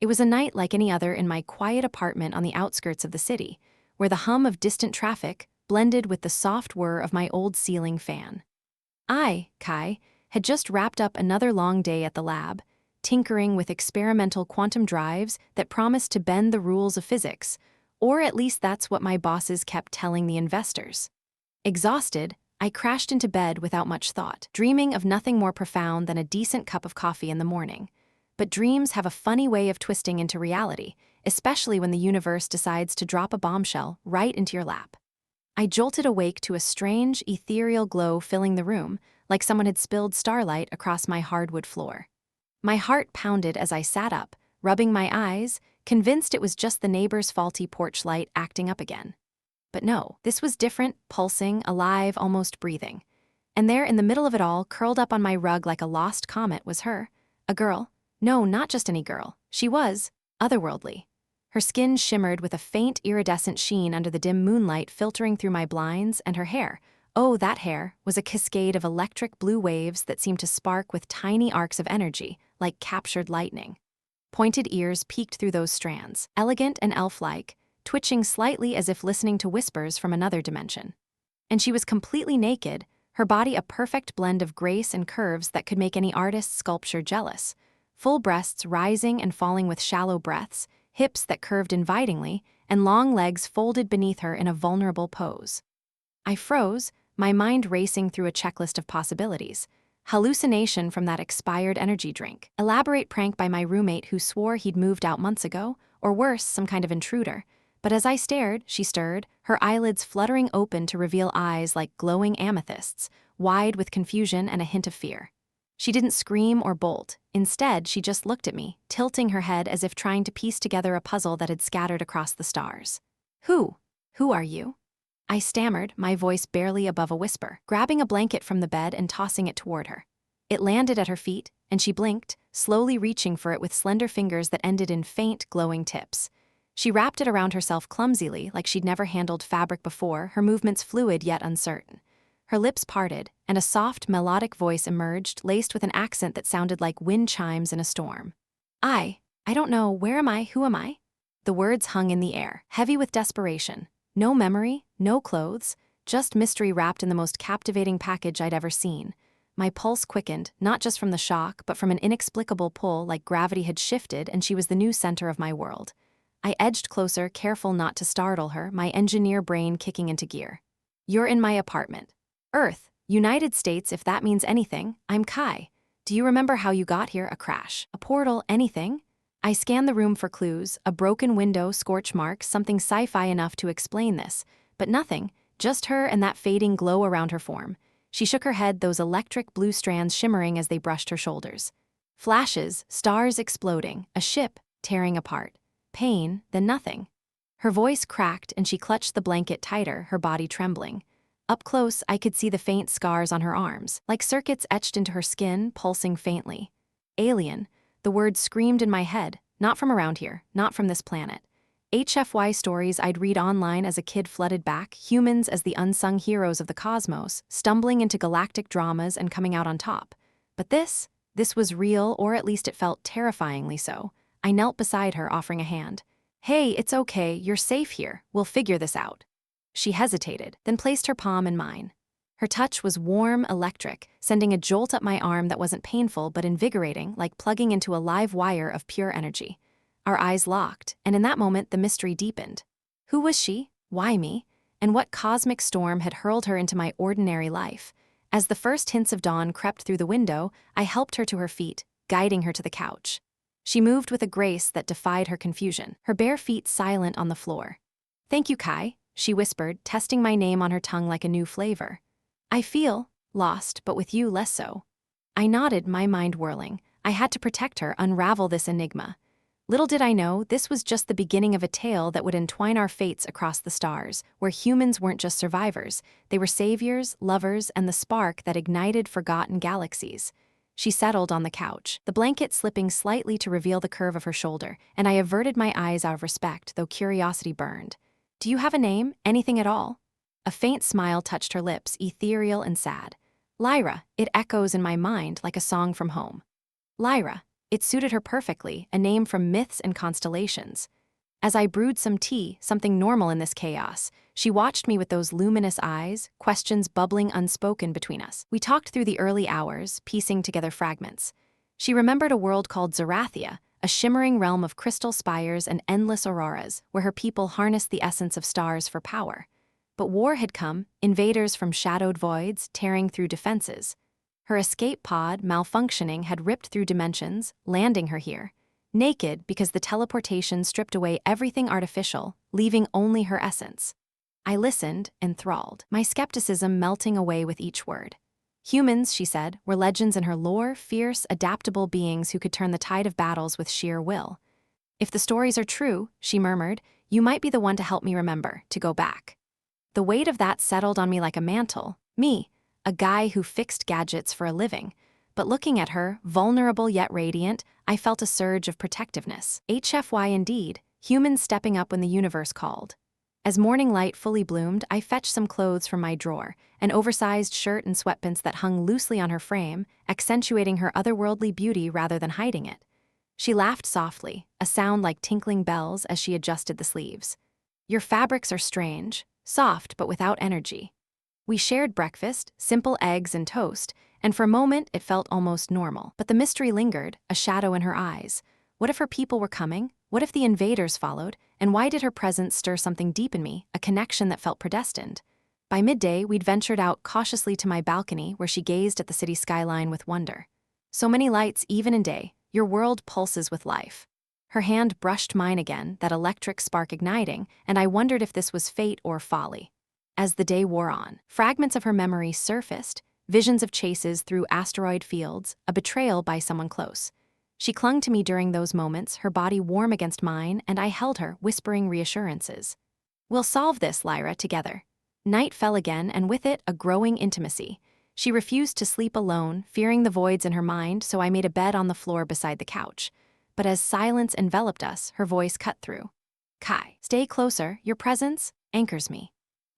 It was a night like any other in my quiet apartment on the outskirts of the city, where the hum of distant traffic blended with the soft whir of my old ceiling fan. I, Kai, had just wrapped up another long day at the lab, tinkering with experimental quantum drives that promised to bend the rules of physics, or at least that's what my bosses kept telling the investors. Exhausted, I crashed into bed without much thought, dreaming of nothing more profound than a decent cup of coffee in the morning. But dreams have a funny way of twisting into reality, especially when the universe decides to drop a bombshell right into your lap. I jolted awake to a strange, ethereal glow filling the room, like someone had spilled starlight across my hardwood floor. My heart pounded as I sat up, rubbing my eyes, convinced it was just the neighbor's faulty porch light acting up again. But no, this was different, pulsing, alive, almost breathing. And there in the middle of it all, curled up on my rug like a lost comet, was her, a girl. No, not just any girl. She was otherworldly. Her skin shimmered with a faint iridescent sheen under the dim moonlight filtering through my blinds, and her hair, oh, that hair, was a cascade of electric blue waves that seemed to spark with tiny arcs of energy, like captured lightning. Pointed ears peeked through those strands, elegant and elf-like, twitching slightly as if listening to whispers from another dimension. And she was completely naked, her body a perfect blend of grace and curves that could make any artist's sculpture jealous. Full breasts rising and falling with shallow breaths, hips that curved invitingly, and long legs folded beneath her in a vulnerable pose. I froze, my mind racing through a checklist of possibilities. Hallucination from that expired energy drink. Elaborate prank by my roommate who swore he'd moved out months ago, or worse, some kind of intruder. But as I stared, she stirred, her eyelids fluttering open to reveal eyes like glowing amethysts, wide with confusion and a hint of fear. She didn't scream or bolt. Instead, she just looked at me, tilting her head as if trying to piece together a puzzle that had scattered across the stars. Who are you? I stammered, my voice barely above a whisper, grabbing a blanket from the bed and tossing it toward her. It landed at her feet, and she blinked, slowly reaching for it with slender fingers that ended in faint, glowing tips. She wrapped it around herself clumsily, like she'd never handled fabric before, her movements fluid yet uncertain. Her lips parted, and a soft, melodic voice emerged, laced with an accent that sounded like wind chimes in a storm. I don't know, where am I, who am I? The words hung in the air, heavy with desperation. No memory, no clothes, just mystery wrapped in the most captivating package I'd ever seen. My pulse quickened, not just from the shock, but from an inexplicable pull like gravity had shifted and she was the new center of my world. I edged closer, careful not to startle her, my engineer brain kicking into gear. You're in my apartment. Earth, United States, if that means anything. I'm Kai. Do you remember how you got here? A crash, a portal, anything? I scanned the room for clues, a broken window, scorch marks, something sci-fi enough to explain this, but nothing, just her and that fading glow around her form. She shook her head, those electric blue strands shimmering as they brushed her shoulders. Flashes, stars exploding, a ship tearing apart. Pain, then nothing. Her voice cracked and she clutched the blanket tighter, her body trembling. Up close, I could see the faint scars on her arms, like circuits etched into her skin, pulsing faintly. Alien, the word screamed in my head, not from around here, not from this planet. HFY stories I'd read online as a kid flooded back, humans as the unsung heroes of the cosmos, stumbling into galactic dramas and coming out on top. But this was real, or at least it felt terrifyingly so. I knelt beside her, offering a hand. Hey, it's okay, you're safe here, we'll figure this out. She hesitated, then placed her palm in mine. Her touch was warm, electric, sending a jolt up my arm that wasn't painful but invigorating, like plugging into a live wire of pure energy. Our eyes locked, and in that moment the mystery deepened. Who was she? Why me? And what cosmic storm had hurled her into my ordinary life? As the first hints of dawn crept through the window, I helped her to her feet, guiding her to the couch. She moved with a grace that defied her confusion, her bare feet silent on the floor. Thank you, Kai, she whispered, testing my name on her tongue like a new flavor. I feel lost, but with you less so. I nodded, my mind whirling. I had to protect her, unravel this enigma. Little did I know, this was just the beginning of a tale that would entwine our fates across the stars, where humans weren't just survivors, they were saviors, lovers, and the spark that ignited forgotten galaxies. She settled on the couch, the blanket slipping slightly to reveal the curve of her shoulder, and I averted my eyes out of respect, though curiosity burned. Do you have a name? Anything at all? A faint smile touched her lips, ethereal and sad. Lyra, it echoes in my mind like a song from home. Lyra, It suited her perfectly, a name from myths and constellations. As I brewed some tea, something normal in this chaos, she watched me with those luminous eyes, questions bubbling unspoken between us. We talked through the early hours, piecing together fragments. She remembered a world called Zerathia, a shimmering realm of crystal spires and endless auroras, where her people harnessed the essence of stars for power. But war had come, invaders from shadowed voids tearing through defenses. Her escape pod, malfunctioning, had ripped through dimensions, landing her here. Naked because the teleportation stripped away everything artificial, leaving only her essence. I listened, enthralled, my skepticism melting away with each word. Humans, she said, were legends in her lore, fierce, adaptable beings who could turn the tide of battles with sheer will. If the stories are true, she murmured, you might be the one to help me remember, to go back. The weight of that settled on me like a mantle. Me, a guy who fixed gadgets for a living. But looking at her, vulnerable yet radiant, I felt a surge of protectiveness. HFY indeed, humans stepping up when the universe called. As morning light fully bloomed, I fetched some clothes from my drawer, an oversized shirt and sweatpants that hung loosely on her frame, accentuating her otherworldly beauty rather than hiding it. She laughed softly, a sound like tinkling bells as she adjusted the sleeves. Your fabrics are strange, soft but without energy. We shared breakfast, simple eggs and toast, and for a moment it felt almost normal. But the mystery lingered, a shadow in her eyes. What if her people were coming? What if the invaders followed? And why did her presence stir something deep in me, a connection that felt predestined? By midday, we'd ventured out cautiously to my balcony where she gazed at the city skyline with wonder. So many lights, even in day, your world pulses with life. Her hand brushed mine again, that electric spark igniting, and I wondered if this was fate or folly. As the day wore on, fragments of her memory surfaced, visions of chases through asteroid fields, a betrayal by someone close. She clung to me during those moments, her body warm against mine, and I held her, whispering reassurances. We'll solve this, Lyra, together. Night fell again, and with it, a growing intimacy. She refused to sleep alone, fearing the voids in her mind, so I made a bed on the floor beside the couch. But as silence enveloped us, her voice cut through. Kai, stay closer, your presence anchors me.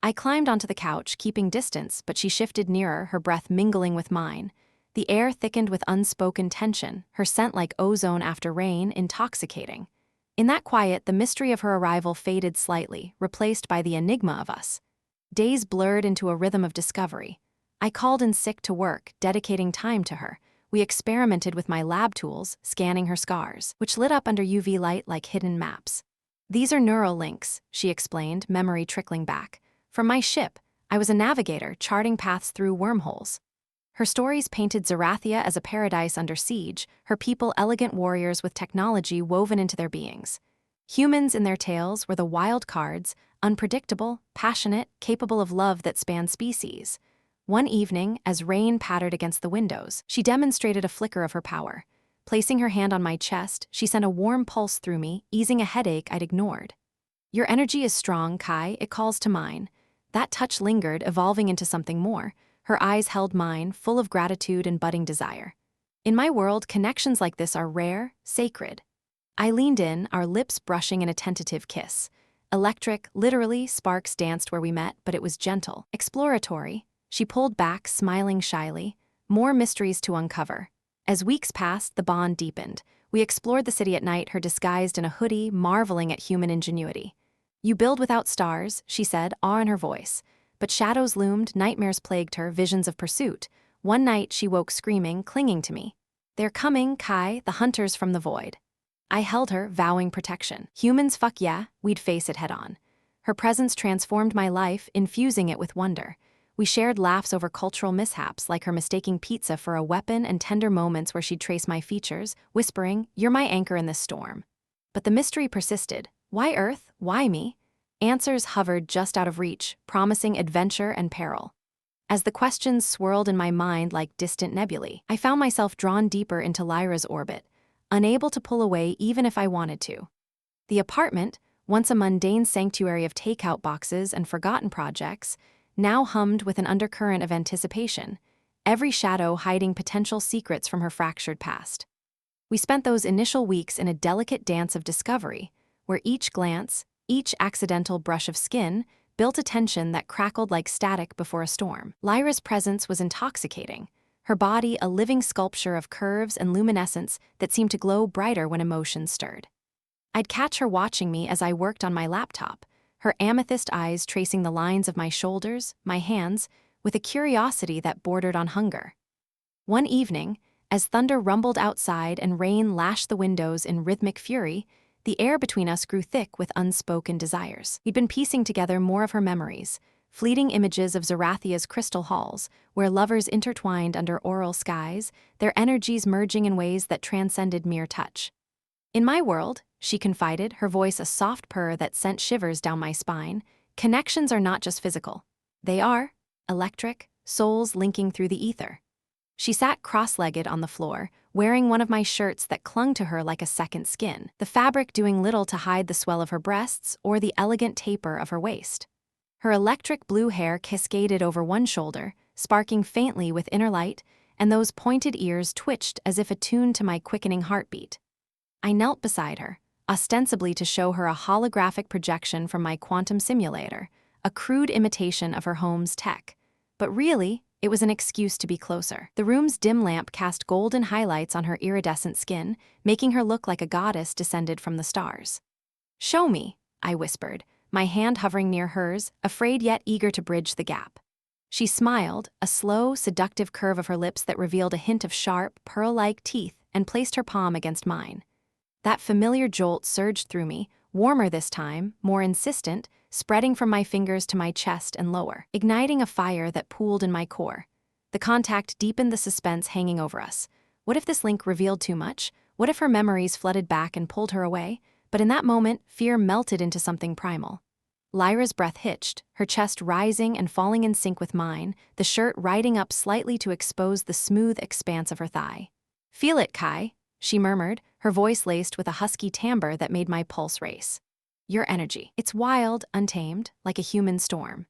I climbed onto the couch, keeping distance, but she shifted nearer, her breath mingling with mine. The air thickened with unspoken tension, her scent like ozone after rain, intoxicating. In that quiet, the mystery of her arrival faded slightly, replaced by the enigma of us. Days blurred into a rhythm of discovery. I called in sick to work, dedicating time to her. We experimented with my lab tools, scanning her scars, which lit up under UV light like hidden maps. These are neural links, she explained, memory trickling back. From my ship, I was a navigator charting paths through wormholes. Her stories painted Zerathia as a paradise under siege, her people elegant warriors with technology woven into their beings. Humans in their tales were the wild cards, unpredictable, passionate, capable of love that spanned species. One evening, as rain pattered against the windows, she demonstrated a flicker of her power. Placing her hand on my chest, she sent a warm pulse through me, easing a headache I'd ignored. Your energy is strong, Kai, it calls to mine. That touch lingered, evolving into something more. Her eyes held mine, full of gratitude and budding desire. In my world, connections like this are rare, sacred. I leaned in, our lips brushing in a tentative kiss. Electric, literally, sparks danced where we met, but it was gentle, exploratory. She pulled back, smiling shyly. More mysteries to uncover. As weeks passed, the bond deepened. We explored the city at night, her disguised in a hoodie, marveling at human ingenuity. You build without stars, she said, awe in her voice. But shadows loomed, nightmares plagued her, visions of pursuit. One night she woke screaming, clinging to me. They're coming, Kai, the hunters from the void. I held her, vowing protection. Humans, fuck yeah, we'd face it head on. Her presence transformed my life, infusing it with wonder. We shared laughs over cultural mishaps, like her mistaking pizza for a weapon, and tender moments where she'd trace my features, whispering, you're my anchor in this storm. But the mystery persisted. Why Earth? Why me? Answers hovered just out of reach, promising adventure and peril. As the questions swirled in my mind like distant nebulae, I found myself drawn deeper into Lyra's orbit, unable to pull away even if I wanted to. The apartment, once a mundane sanctuary of takeout boxes and forgotten projects, now hummed with an undercurrent of anticipation, every shadow hiding potential secrets from her fractured past. We spent those initial weeks in a delicate dance of discovery, where each glance, each accidental brush of skin, built a tension that crackled like static before a storm. Lyra's presence was intoxicating. her body a living sculpture of curves and luminescence that seemed to glow brighter when emotions stirred. I'd catch her watching me as I worked on my laptop, her amethyst eyes tracing the lines of my shoulders, my hands, with a curiosity that bordered on hunger. One evening, as thunder rumbled outside and rain lashed the windows in rhythmic fury, the air between us grew thick with unspoken desires. We'd been piecing together more of her memories, fleeting images of Zarathia's crystal halls, where lovers intertwined under auroral skies, their energies merging in ways that transcended mere touch. In my world, she confided, her voice a soft purr that sent shivers down my spine, connections are not just physical. They are electric, souls linking through the ether. She sat cross-legged on the floor, wearing one of my shirts that clung to her like a second skin, the fabric doing little to hide the swell of her breasts or the elegant taper of her waist. Her electric blue hair cascaded over one shoulder, sparking faintly with inner light, and those pointed ears twitched as if attuned to my quickening heartbeat. I knelt beside her, ostensibly to show her a holographic projection from my quantum simulator, a crude imitation of her home's tech. But really, it was an excuse to be closer. The room's dim lamp cast golden highlights on her iridescent skin, making her look like a goddess descended from the stars. "Show me," I whispered, my hand hovering near hers, afraid yet eager to bridge the gap. She smiled, a slow, seductive curve of her lips that revealed a hint of sharp, pearl-like teeth, and placed her palm against mine. That familiar jolt surged through me, warmer this time, more insistent, spreading from my fingers to my chest and lower, igniting a fire that pooled in my core. The contact deepened the suspense hanging over us. What if this link revealed too much? What if her memories flooded back and pulled her away? But in that moment, fear melted into something primal. Lyra's breath hitched, her chest rising and falling in sync with mine, the shirt riding up slightly to expose the smooth expanse of her thigh. "Feel it, Kai," she murmured, her voice laced with a husky timbre that made my pulse race. "Your energy. It's wild, untamed, like a human storm."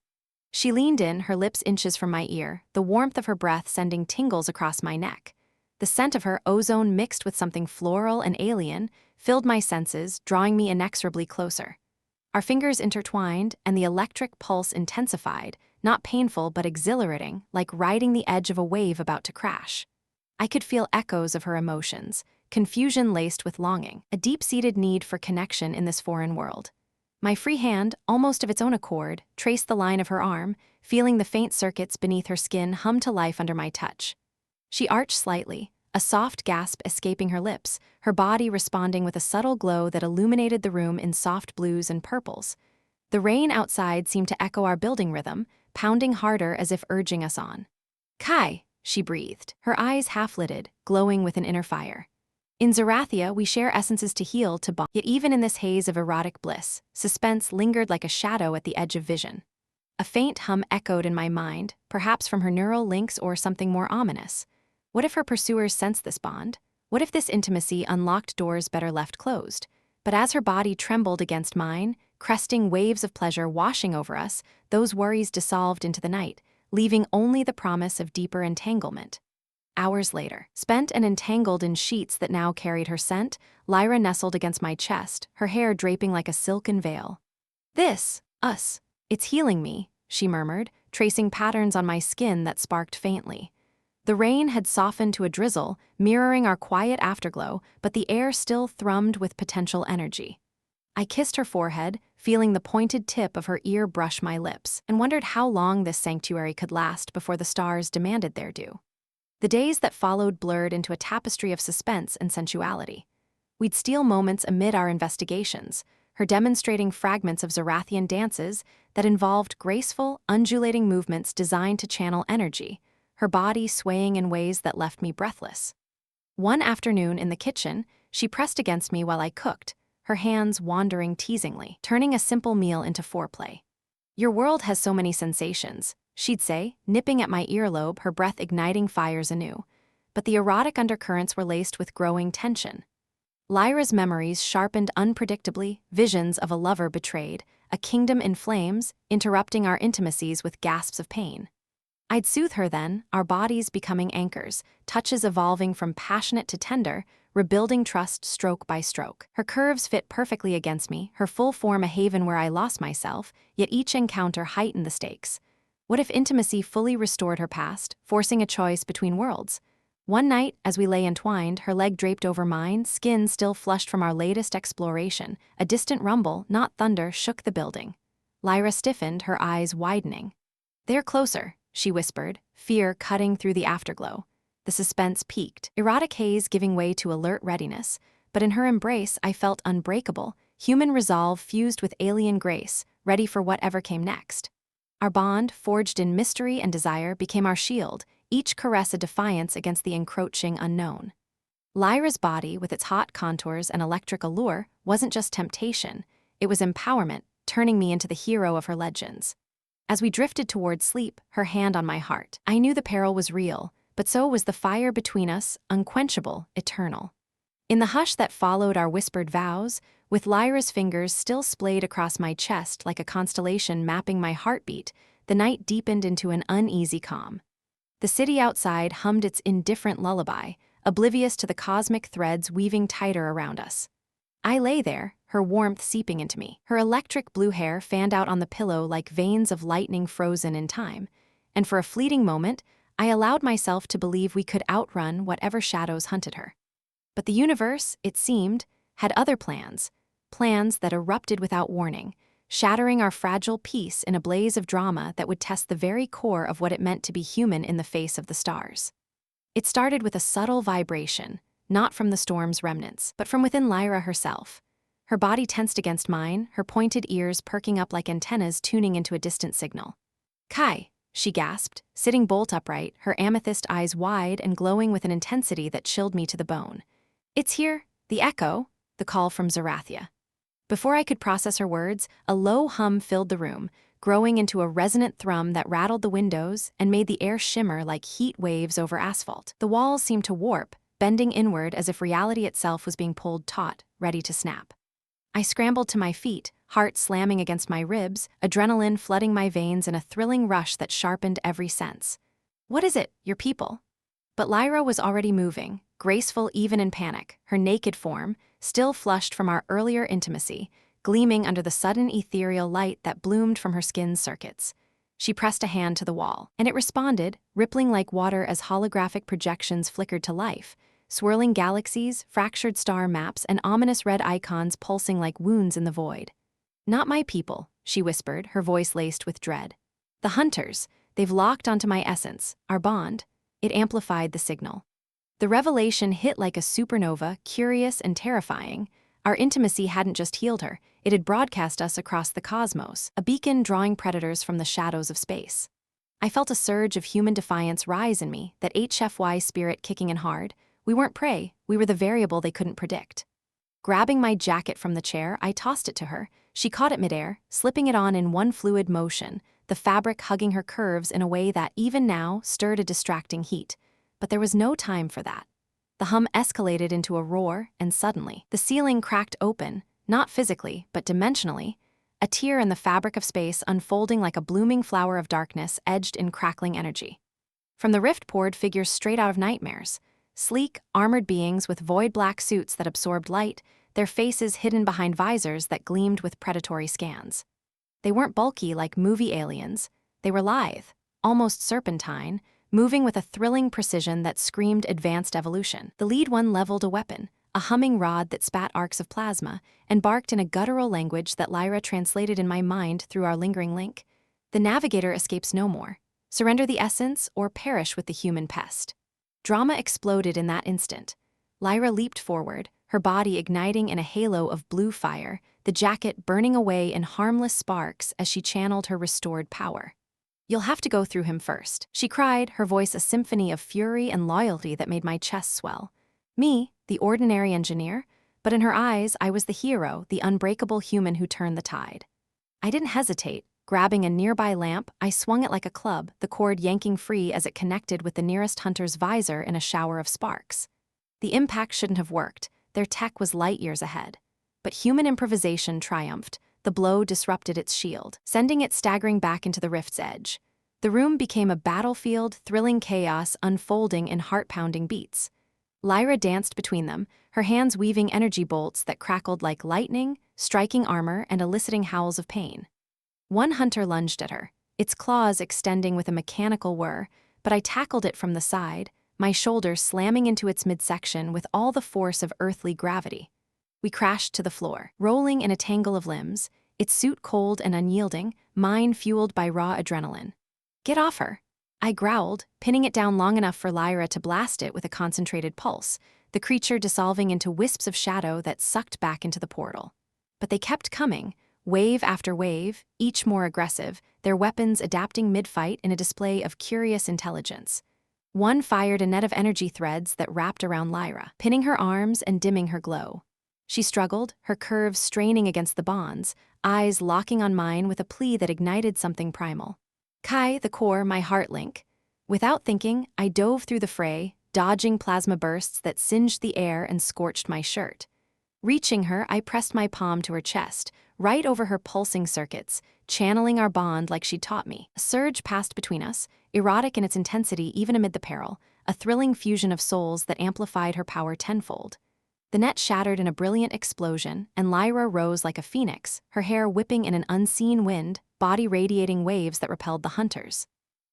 She leaned in, her lips inches from my ear, the warmth of her breath sending tingles across my neck. The scent of her ozone mixed with something floral and alien filled my senses, drawing me inexorably closer. Our fingers intertwined, and the electric pulse intensified, not painful but exhilarating, like riding the edge of a wave about to crash. I could feel echoes of her emotions, confusion laced with longing, a deep-seated need for connection in this foreign world. My free hand, almost of its own accord, traced the line of her arm, feeling the faint circuits beneath her skin hum to life under my touch. She arched slightly, a soft gasp escaping her lips, her body responding with a subtle glow that illuminated the room in soft blues and purples. The rain outside seemed to echo our building rhythm, pounding harder as if urging us on. "Kai," she breathed, her eyes half-lidded, glowing with an inner fire. "In Zarathia, we share essences to heal, to bond." Yet even in this haze of erotic bliss, suspense lingered like a shadow at the edge of vision. A faint hum echoed in my mind, perhaps from her neural links or something more ominous. What if her pursuers sensed this bond? What if this intimacy unlocked doors better left closed? But as her body trembled against mine, cresting waves of pleasure washing over us, those worries dissolved into the night, leaving only the promise of deeper entanglement. Hours later, spent and entangled in sheets that now carried her scent, Lyra nestled against my chest, her hair draping like a silken veil. Us, it's healing me," she murmured, tracing patterns on my skin that sparked faintly. The rain had softened to a drizzle, mirroring our quiet afterglow, but the air still thrummed with potential energy. I kissed her forehead, feeling the pointed tip of her ear brush my lips, and wondered how long this sanctuary could last before the stars demanded their due. The days that followed blurred into a tapestry of suspense and sensuality. We'd steal moments amid our investigations, her demonstrating fragments of Zarathian dances that involved graceful, undulating movements designed to channel energy, her body swaying in ways that left me breathless. One afternoon in the kitchen, she pressed against me while I cooked, her hands wandering teasingly, turning a simple meal into foreplay. "Your world has so many sensations," she'd say, nipping at my earlobe, her breath igniting fires anew. But the erotic undercurrents were laced with growing tension. Lyra's memories sharpened unpredictably, visions of a lover betrayed, a kingdom in flames, interrupting our intimacies with gasps of pain. I'd soothe her then, our bodies becoming anchors, touches evolving from passionate to tender, rebuilding trust stroke by stroke. Her curves fit perfectly against me, her full form a haven where I lost myself, yet each encounter heightened the stakes. What if intimacy fully restored her past, forcing a choice between worlds? One night, as we lay entwined, her leg draped over mine, skin still flushed from our latest exploration, a distant rumble, not thunder, shook the building. Lyra stiffened, her eyes widening. "They're closer," she whispered, fear cutting through the afterglow. The suspense peaked, erotic haze giving way to alert readiness, but in her embrace I felt unbreakable, human resolve fused with alien grace, ready for whatever came next. Our bond, forged in mystery and desire, became our shield, each caress a defiance against the encroaching unknown. Lyra's body, with its hot contours and electric allure, wasn't just temptation, it was empowerment, turning me into the hero of her legends. As we drifted toward sleep, her hand on my heart, I knew the peril was real, but so was the fire between us, unquenchable, eternal. In the hush that followed our whispered vows, with Lyra's fingers still splayed across my chest like a constellation mapping my heartbeat, the night deepened into an uneasy calm. The city outside hummed its indifferent lullaby, oblivious to the cosmic threads weaving tighter around us. I lay there, her warmth seeping into me, her electric blue hair fanned out on the pillow like veins of lightning frozen in time, and for a fleeting moment, I allowed myself to believe we could outrun whatever shadows hunted her. But the universe, it seemed, had other plans that erupted without warning, shattering our fragile peace in a blaze of drama that would test the very core of what it meant to be human in the face of the stars. It started with a subtle vibration, not from the storm's remnants, but from within Lyra herself. Her body tensed against mine, her pointed ears perking up like antennas tuning into a distant signal. "Kai," she gasped, sitting bolt upright, her amethyst eyes wide and glowing with an intensity that chilled me to the bone. "It's here, the echo," the call from Zarathia. Before I could process her words, a low hum filled the room, growing into a resonant thrum that rattled the windows and made the air shimmer like heat waves over asphalt. The walls seemed to warp, bending inward as if reality itself was being pulled taut, ready to snap. I scrambled to my feet, heart slamming against my ribs, adrenaline flooding my veins in a thrilling rush that sharpened every sense. "What is it, your people?" But Lyra was already moving, graceful even in panic, her naked form, still flushed from our earlier intimacy, gleaming under the sudden ethereal light that bloomed from her skin's circuits. She pressed a hand to the wall, and it responded, rippling like water as holographic projections flickered to life, swirling galaxies, fractured star maps, and ominous red icons pulsing like wounds in the void. "Not my people," she whispered, her voice laced with dread. "The hunters, they've locked onto my essence, our bond." It amplified the signal. The revelation hit like a supernova, curious and terrifying. Our intimacy hadn't just healed her, it had broadcast us across the cosmos, a beacon drawing predators from the shadows of space. I felt a surge of human defiance rise in me, that HFY spirit kicking in hard. We weren't prey, we were the variable they couldn't predict. Grabbing my jacket from the chair, I tossed it to her. She caught it midair, slipping it on in one fluid motion, the fabric hugging her curves in a way that, even now, stirred a distracting heat. But there was no time for that. The hum escalated into a roar, and suddenly, the ceiling cracked open, not physically, but dimensionally, a tear in the fabric of space unfolding like a blooming flower of darkness edged in crackling energy. From the rift poured figures straight out of nightmares, sleek, armored beings with void-black suits that absorbed light, their faces hidden behind visors that gleamed with predatory scans. They weren't bulky like movie aliens, they were lithe, almost serpentine, moving with a thrilling precision that screamed advanced evolution. The lead one leveled a weapon, a humming rod that spat arcs of plasma, and barked in a guttural language that Lyra translated in my mind through our lingering link. "The navigator escapes no more. Surrender the essence or perish with the human pest." Drama exploded in that instant. Lyra leaped forward, her body igniting in a halo of blue fire, the jacket burning away in harmless sparks as she channeled her restored power. "You'll have to go through him first," she cried, her voice a symphony of fury and loyalty that made my chest swell. Me, the ordinary engineer, but in her eyes I was the hero, the unbreakable human who turned the tide. I didn't hesitate. Grabbing a nearby lamp, I swung it like a club, the cord yanking free as it connected with the nearest hunter's visor in a shower of sparks. The impact shouldn't have worked, their tech was light years ahead. But human improvisation triumphed. The blow disrupted its shield, sending it staggering back into the rift's edge. The room became a battlefield, thrilling chaos unfolding in heart-pounding beats. Lyra danced between them, her hands weaving energy bolts that crackled like lightning, striking armor and eliciting howls of pain. One hunter lunged at her, its claws extending with a mechanical whir, but I tackled it from the side, my shoulder slamming into its midsection with all the force of earthly gravity. We crashed to the floor, rolling in a tangle of limbs, its suit cold and unyielding, mine fueled by raw adrenaline. "Get off her," I growled, pinning it down long enough for Lyra to blast it with a concentrated pulse, the creature dissolving into wisps of shadow that sucked back into the portal. But they kept coming, wave after wave, each more aggressive, their weapons adapting mid-fight in a display of curious intelligence. One fired a net of energy threads that wrapped around Lyra, pinning her arms and dimming her glow. She struggled, her curves straining against the bonds, eyes locking on mine with a plea that ignited something primal. Kai, the core, my heart link. Without thinking, I dove through the fray, dodging plasma bursts that singed the air and scorched my shirt. Reaching her, I pressed my palm to her chest, right over her pulsing circuits, channeling our bond like she'd taught me. A surge passed between us, erotic in its intensity even amid the peril, a thrilling fusion of souls that amplified her power tenfold. The net shattered in a brilliant explosion, and Lyra rose like a phoenix, her hair whipping in an unseen wind, body radiating waves that repelled the hunters.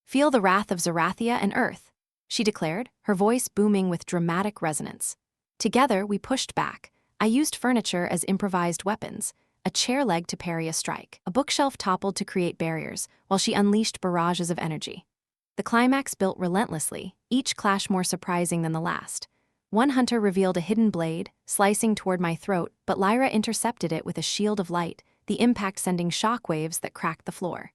"Feel the wrath of Zarathia and Earth," she declared, her voice booming with dramatic resonance. Together, we pushed back. I used furniture as improvised weapons, a chair leg to parry a strike. A bookshelf toppled to create barriers, while she unleashed barrages of energy. The climax built relentlessly, each clash more surprising than the last. One hunter revealed a hidden blade, slicing toward my throat, but Lyra intercepted it with a shield of light, the impact sending shockwaves that cracked the floor.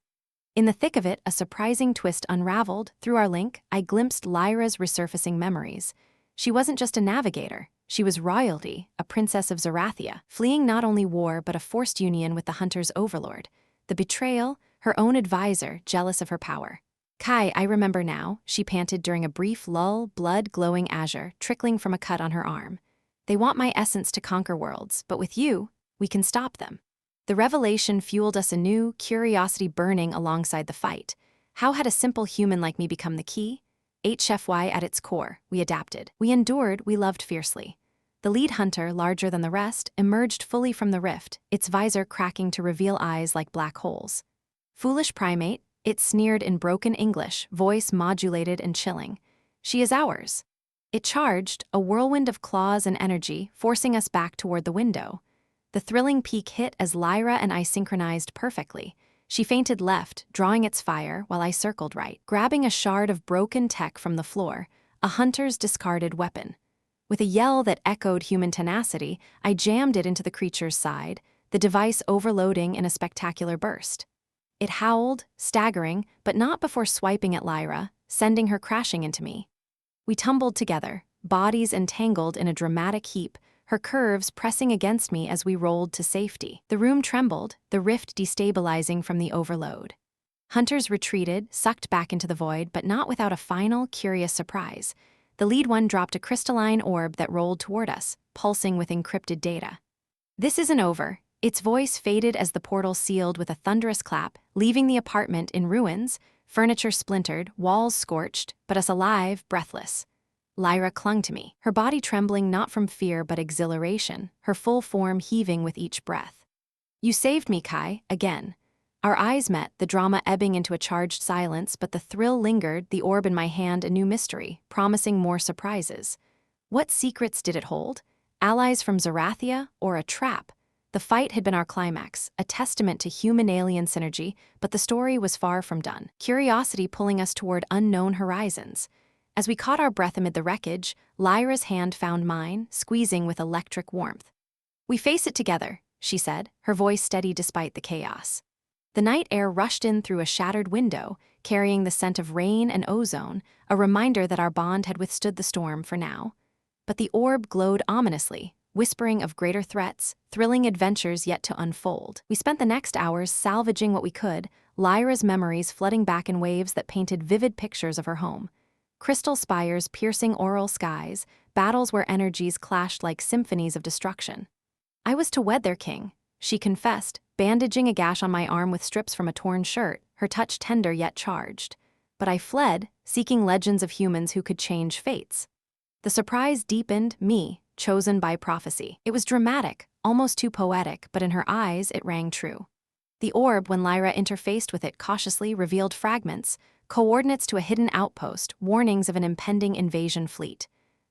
In the thick of it, a surprising twist unraveled. Through our link, I glimpsed Lyra's resurfacing memories. She wasn't just a navigator. She was royalty, a princess of Zarathia, fleeing not only war but a forced union with the hunter's overlord. The betrayal, her own advisor, jealous of her power. "Kai, I remember now," she panted during a brief lull, blood glowing azure, trickling from a cut on her arm. "They want my essence to conquer worlds, but with you, we can stop them." The revelation fueled us anew, curiosity burning alongside the fight. How had a simple human like me become the key? HFY at its core, we adapted. We endured, we loved fiercely. The lead hunter, larger than the rest, emerged fully from the rift, its visor cracking to reveal eyes like black holes. "Foolish primate," it sneered in broken English, voice modulated and chilling. "She is ours." It charged, a whirlwind of claws and energy, forcing us back toward the window. The thrilling peak hit as Lyra and I synchronized perfectly. She feinted left, drawing its fire, while I circled right, grabbing a shard of broken tech from the floor, a hunter's discarded weapon. With a yell that echoed human tenacity, I jammed it into the creature's side, the device overloading in a spectacular burst. It howled, staggering, but not before swiping at Lyra, sending her crashing into me. We tumbled together, bodies entangled in a dramatic heap, her curves pressing against me as we rolled to safety. The room trembled, the rift destabilizing from the overload. Hunters retreated, sucked back into the void, but not without a final, curious surprise. The lead one dropped a crystalline orb that rolled toward us, pulsing with encrypted data. "This isn't over." Its voice faded as the portal sealed with a thunderous clap, leaving the apartment in ruins, furniture splintered, walls scorched, but us alive, breathless. Lyra clung to me, her body trembling not from fear but exhilaration, her full form heaving with each breath. "You saved me, Kai, again." Our eyes met, the drama ebbing into a charged silence, but the thrill lingered, the orb in my hand a new mystery, promising more surprises. What secrets did it hold? Allies from Zarathia, or a trap? The fight had been our climax, a testament to human-alien synergy, but the story was far from done, curiosity pulling us toward unknown horizons. As we caught our breath amid the wreckage, Lyra's hand found mine, squeezing with electric warmth. "We face it together," she said, her voice steady despite the chaos. The night air rushed in through a shattered window, carrying the scent of rain and ozone, a reminder that our bond had withstood the storm for now. But the orb glowed ominously, whispering of greater threats, thrilling adventures yet to unfold. We spent the next hours salvaging what we could, Lyra's memories flooding back in waves that painted vivid pictures of her home. Crystal spires piercing aural skies, battles where energies clashed like symphonies of destruction. I was to wed their king, she confessed, bandaging a gash on my arm with strips from a torn shirt, her touch tender yet charged. But I fled, seeking legends of humans who could change fates. The surprise deepened, me, chosen by prophecy. It was dramatic, almost too poetic, but in her eyes it rang true. The orb, when Lyra interfaced with it cautiously, revealed fragments, coordinates to a hidden outpost, warnings of an impending invasion fleet.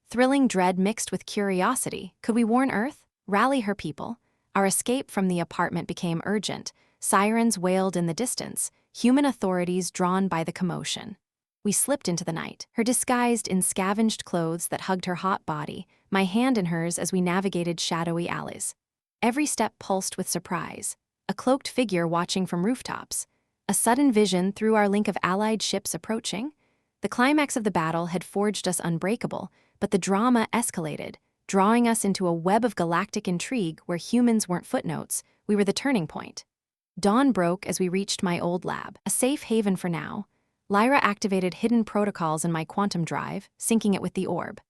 Thrilling dread mixed with curiosity. Could we warn Earth? Rally her people? Our escape from the apartment became urgent. Sirens wailed in the distance, human authorities drawn by the commotion. We slipped into the night, her disguised in scavenged clothes that hugged her hot body, my hand in hers as we navigated shadowy alleys. Every step pulsed with surprise. A cloaked figure watching from rooftops. A sudden vision through our link of allied ships approaching. The climax of the battle had forged us unbreakable, but the drama escalated, drawing us into a web of galactic intrigue where humans weren't footnotes, we were the turning point. Dawn broke as we reached my old lab, a safe haven for now. Lyra activated hidden protocols in my quantum drive, syncing it with the orb.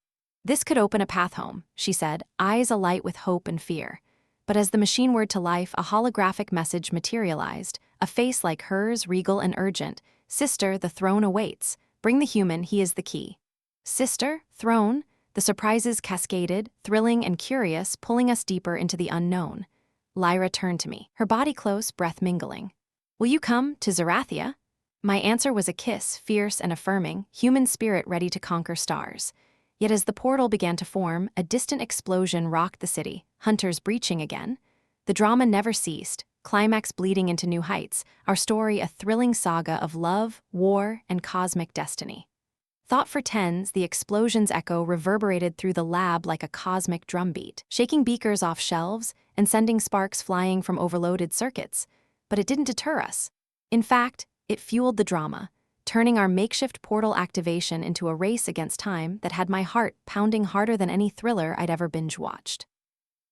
This could open a path home, she said, eyes alight with hope and fear. But as the machine whirred to life, a holographic message materialized, a face like hers, regal and urgent. Sister, the throne awaits. Bring the human, he is the key. Sister? Throne? The surprises cascaded, thrilling and curious, pulling us deeper into the unknown. Lyra turned to me, her body close, breath mingling. Will you come to Zerathia? My answer was a kiss, fierce and affirming, human spirit ready to conquer stars. Yet as the portal began to form, a distant explosion rocked the city, hunters breaching again. The drama never ceased, climax bleeding into new heights, our story a thrilling saga of love, war, and cosmic destiny. Thought for tens, the explosion's echo reverberated through the lab like a cosmic drumbeat, shaking beakers off shelves and sending sparks flying from overloaded circuits. But it didn't deter us. In fact, it fueled the drama, turning our makeshift portal activation into a race against time that had my heart pounding harder than any thriller I'd ever binge-watched.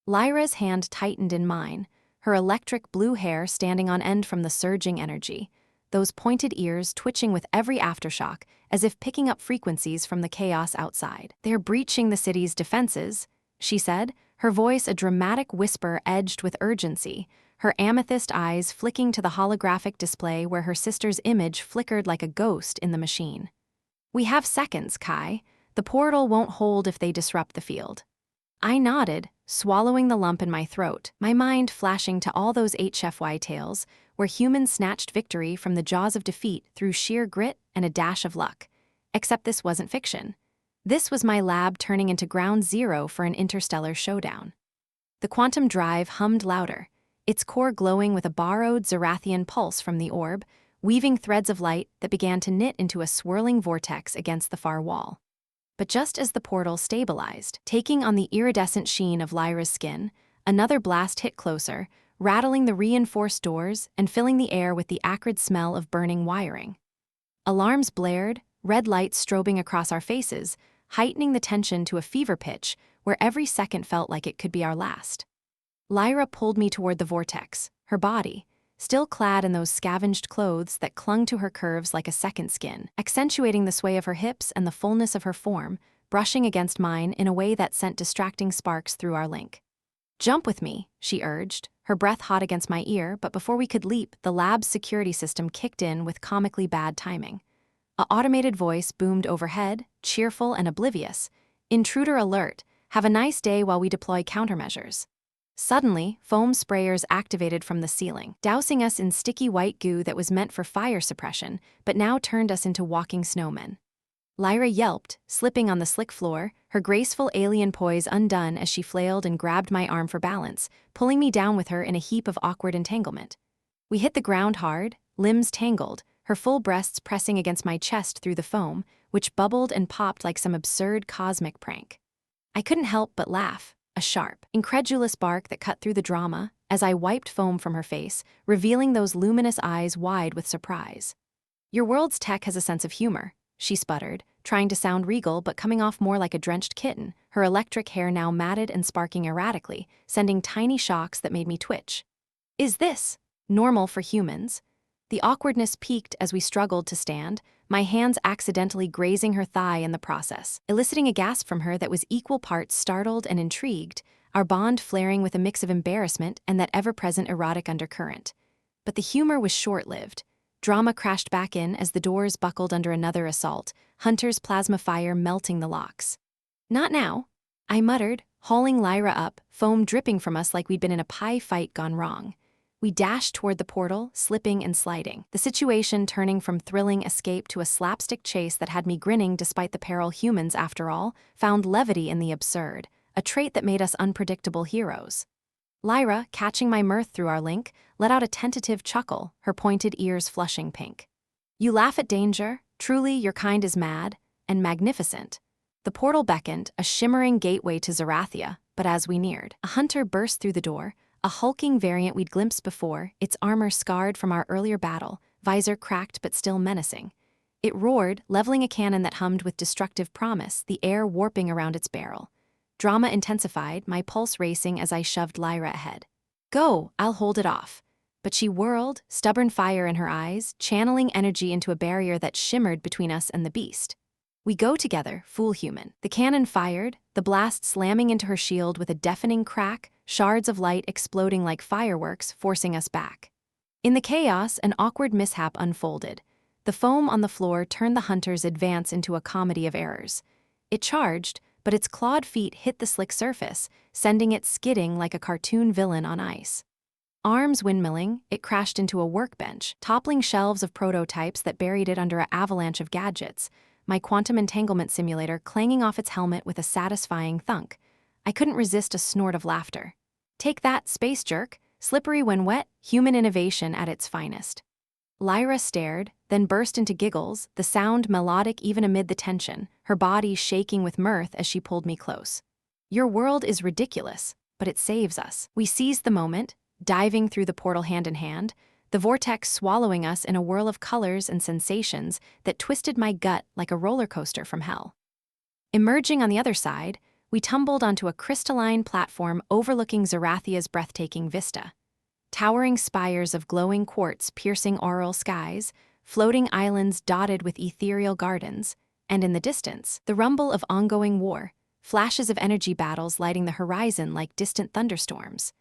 Lyra's hand tightened in mine, her electric blue hair standing on end from the surging energy, those pointed ears twitching with every aftershock as if picking up frequencies from the chaos outside. They're breaching the city's defenses, she said, her voice a dramatic whisper edged with urgency, her amethyst eyes flicking to the holographic display where her sister's image flickered like a ghost in the machine. We have seconds, Kai. The portal won't hold if they disrupt the field. I nodded, swallowing the lump in my throat, my mind flashing to all those HFY tales where humans snatched victory from the jaws of defeat through sheer grit and a dash of luck. Except this wasn't fiction. This was my lab turning into ground zero for an interstellar showdown. The quantum drive hummed louder, its core glowing with a borrowed Zerathian pulse from the orb, weaving threads of light that began to knit into a swirling vortex against the far wall. But just as the portal stabilized, taking on the iridescent sheen of Lyra's skin, another blast hit closer, rattling the reinforced doors and filling the air with the acrid smell of burning wiring. Alarms blared, red lights strobing across our faces, heightening the tension to a fever pitch where every second felt like it could be our last. Lyra pulled me toward the vortex, her body, still clad in those scavenged clothes that clung to her curves like a second skin, accentuating the sway of her hips and the fullness of her form, brushing against mine in a way that sent distracting sparks through our link. Jump with me, she urged, her breath hot against my ear, but before we could leap, the lab's security system kicked in with comically bad timing. An automated voice boomed overhead, cheerful and oblivious. Intruder alert, have a nice day while we deploy countermeasures. Suddenly, foam sprayers activated from the ceiling, dousing us in sticky white goo that was meant for fire suppression, but now turned us into walking snowmen. Lyra yelped, slipping on the slick floor, her graceful alien poise undone as she flailed and grabbed my arm for balance, pulling me down with her in a heap of awkward entanglement. We hit the ground hard, limbs tangled, her full breasts pressing against my chest through the foam, which bubbled and popped like some absurd cosmic prank. I couldn't help but laugh, a sharp, incredulous bark that cut through the drama as I wiped foam from her face, revealing those luminous eyes wide with surprise. Your world's tech has a sense of humor, she sputtered, trying to sound regal but coming off more like a drenched kitten, her electric hair now matted and sparking erratically, sending tiny shocks that made me twitch. Is this normal for humans? The awkwardness peaked as we struggled to stand, my hands accidentally grazing her thigh in the process, eliciting a gasp from her that was equal parts startled and intrigued, our bond flaring with a mix of embarrassment and that ever-present erotic undercurrent. But the humor was short-lived. Drama crashed back in as the doors buckled under another assault, Hunter's plasma fire melting the locks. Not now, I muttered, hauling Lyra up, foam dripping from us like we'd been in a pie fight gone wrong. We dashed toward the portal, slipping and sliding, the situation turning from thrilling escape to a slapstick chase that had me grinning despite the peril. Humans, after all, found levity in the absurd, a trait that made us unpredictable heroes. Lyra, catching my mirth through our link, let out a tentative chuckle, her pointed ears flushing pink. You laugh at danger? Truly, your kind is mad and magnificent. The portal beckoned, a shimmering gateway to Zarathia, but as we neared, a hunter burst through the door, a hulking variant we'd glimpsed before, its armor scarred from our earlier battle, visor cracked but still menacing. It roared, leveling a cannon that hummed with destructive promise, the air warping around its barrel. Drama intensified, my pulse racing as I shoved Lyra ahead. Go, I'll hold it off. But she whirled, stubborn fire in her eyes, channeling energy into a barrier that shimmered between us and the beast. We go together, fool human. The cannon fired, the blast slamming into her shield with a deafening crack, shards of light exploding like fireworks, forcing us back. In the chaos, an awkward mishap unfolded. The foam on the floor turned the hunter's advance into a comedy of errors. It charged, but its clawed feet hit the slick surface, sending it skidding like a cartoon villain on ice. Arms windmilling, it crashed into a workbench, toppling shelves of prototypes that buried it under an avalanche of gadgets, my quantum entanglement simulator clanging off its helmet with a satisfying thunk. I couldn't resist a snort of laughter. Take that, space jerk, slippery when wet, human innovation at its finest. Lyra stared, then burst into giggles, the sound melodic even amid the tension, her body shaking with mirth as she pulled me close. Your world is ridiculous, but it saves us. We seized the moment, diving through the portal hand in hand, the vortex swallowing us in a whirl of colors and sensations that twisted my gut like a roller coaster from hell. Emerging on the other side, we tumbled onto a crystalline platform overlooking Zarathia's breathtaking vista. Towering spires of glowing quartz piercing auroral skies, floating islands dotted with ethereal gardens, and in the distance, the rumble of ongoing war, flashes of energy battles lighting the horizon like distant thunderstorms.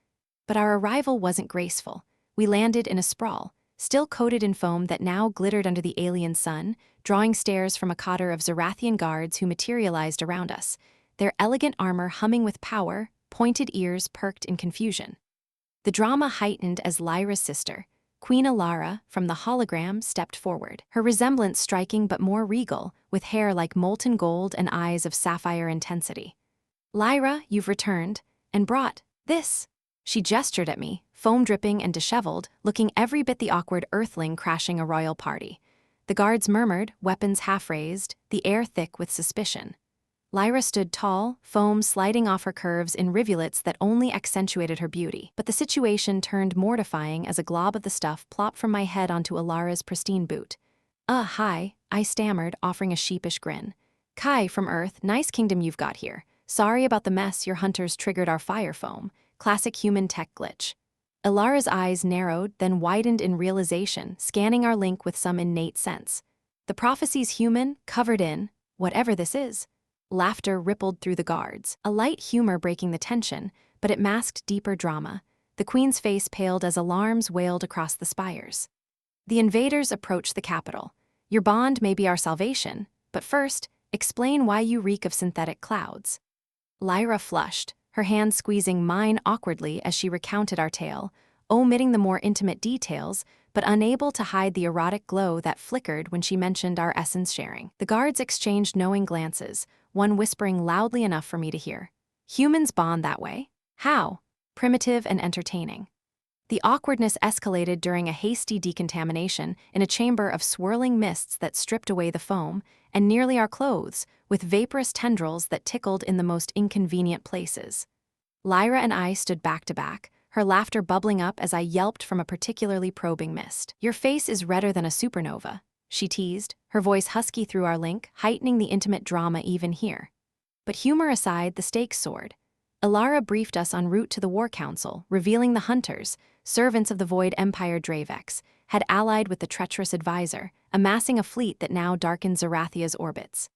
But our arrival wasn't graceful. We landed in a sprawl, still coated in foam that now glittered under the alien sun, drawing stares from a cotter of Zarathian guards who materialized around us, their elegant armor humming with power, pointed ears perked in confusion. The drama heightened as Lyra's sister, Queen Lyra, from the hologram stepped forward, her resemblance striking but more regal, with hair like molten gold and eyes of sapphire intensity. Lyra, you've returned, and brought this. She gestured at me, foam dripping and disheveled, looking every bit the awkward earthling crashing a royal party. The guards murmured, weapons half-raised, the air thick with suspicion. Lyra stood tall, foam sliding off her curves in rivulets that only accentuated her beauty. But the situation turned mortifying as a glob of the stuff plopped from my head onto Alara's pristine boot. Hi, I stammered, offering a sheepish grin. Kai from Earth, nice kingdom you've got here. Sorry about the mess your hunters triggered our fire foam. Classic human tech glitch. Alara's eyes narrowed, then widened in realization, scanning our link with some innate sense. The prophecy's human, covered in, whatever this is. Laughter rippled through the guards, a light humor breaking the tension, but it masked deeper drama. The queen's face paled as alarms wailed across the spires. The invaders approached the capital. Your bond may be our salvation, but first, explain why you reek of synthetic clouds. Lyra flushed, her hand squeezing mine awkwardly as she recounted our tale, omitting the more intimate details, but unable to hide the erotic glow that flickered when she mentioned our essence sharing. The guards exchanged knowing glances, one whispering loudly enough for me to hear. Humans bond that way? How? Primitive and entertaining. The awkwardness escalated during a hasty decontamination in a chamber of swirling mists that stripped away the foam, and nearly our clothes, with vaporous tendrils that tickled in the most inconvenient places. Lyra and I stood back to back, her laughter bubbling up as I yelped from a particularly probing mist. Your face is redder than a supernova, she teased, her voice husky through our link, heightening the intimate drama even here. But humor aside, the stakes soared. Alara briefed us en route to the War Council, revealing the hunters, servants of the Void Empire Dravex, had allied with the treacherous advisor, amassing a fleet that now darkened Zarathia's orbits.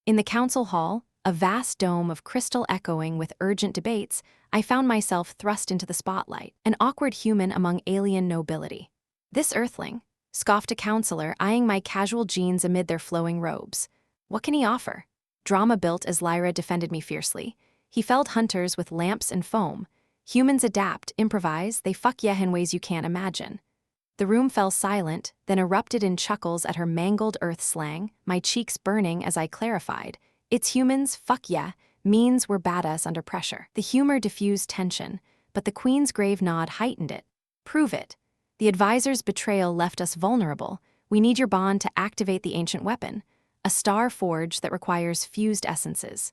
In the council hall, a vast dome of crystal echoing with urgent debates, I found myself thrust into the spotlight, an awkward human among alien nobility. This earthling, scoffed a counselor, eyeing my casual jeans amid their flowing robes. What can he offer? Drama built as Lyra defended me fiercely. He felled hunters with lamps and foam. Humans adapt, improvise, they fuck yeah in ways you can't imagine. The room fell silent, then erupted in chuckles at her mangled earth slang, my cheeks burning as I clarified. It's humans, fuck yeah, means we're badass under pressure. The humor diffused tension, but the Queen's grave nod heightened it. Prove it. The advisor's betrayal left us vulnerable. We need your bond to activate the ancient weapon, a star forge that requires fused essences.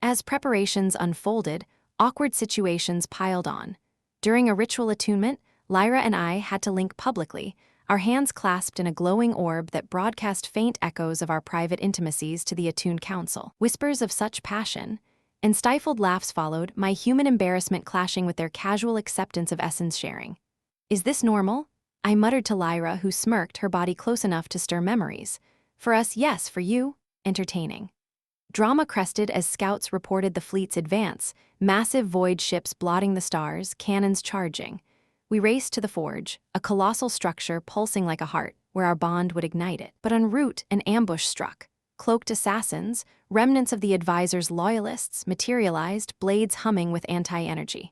As preparations unfolded, awkward situations piled on. During a ritual attunement, Lyra and I had to link publicly, our hands clasped in a glowing orb that broadcast faint echoes of our private intimacies to the attuned council. Whispers of such passion, and stifled laughs followed, my human embarrassment clashing with their casual acceptance of essence sharing. Is this normal? I muttered to Lyra, who smirked, her body close enough to stir memories. For us, yes, for you, entertaining. Drama crested as scouts reported the fleet's advance, massive void ships blotting the stars, cannons charging. We raced to the forge, a colossal structure pulsing like a heart, where our bond would ignite it. But en route, an ambush struck. Cloaked assassins, remnants of the advisor's loyalists, materialized, blades humming with anti-energy.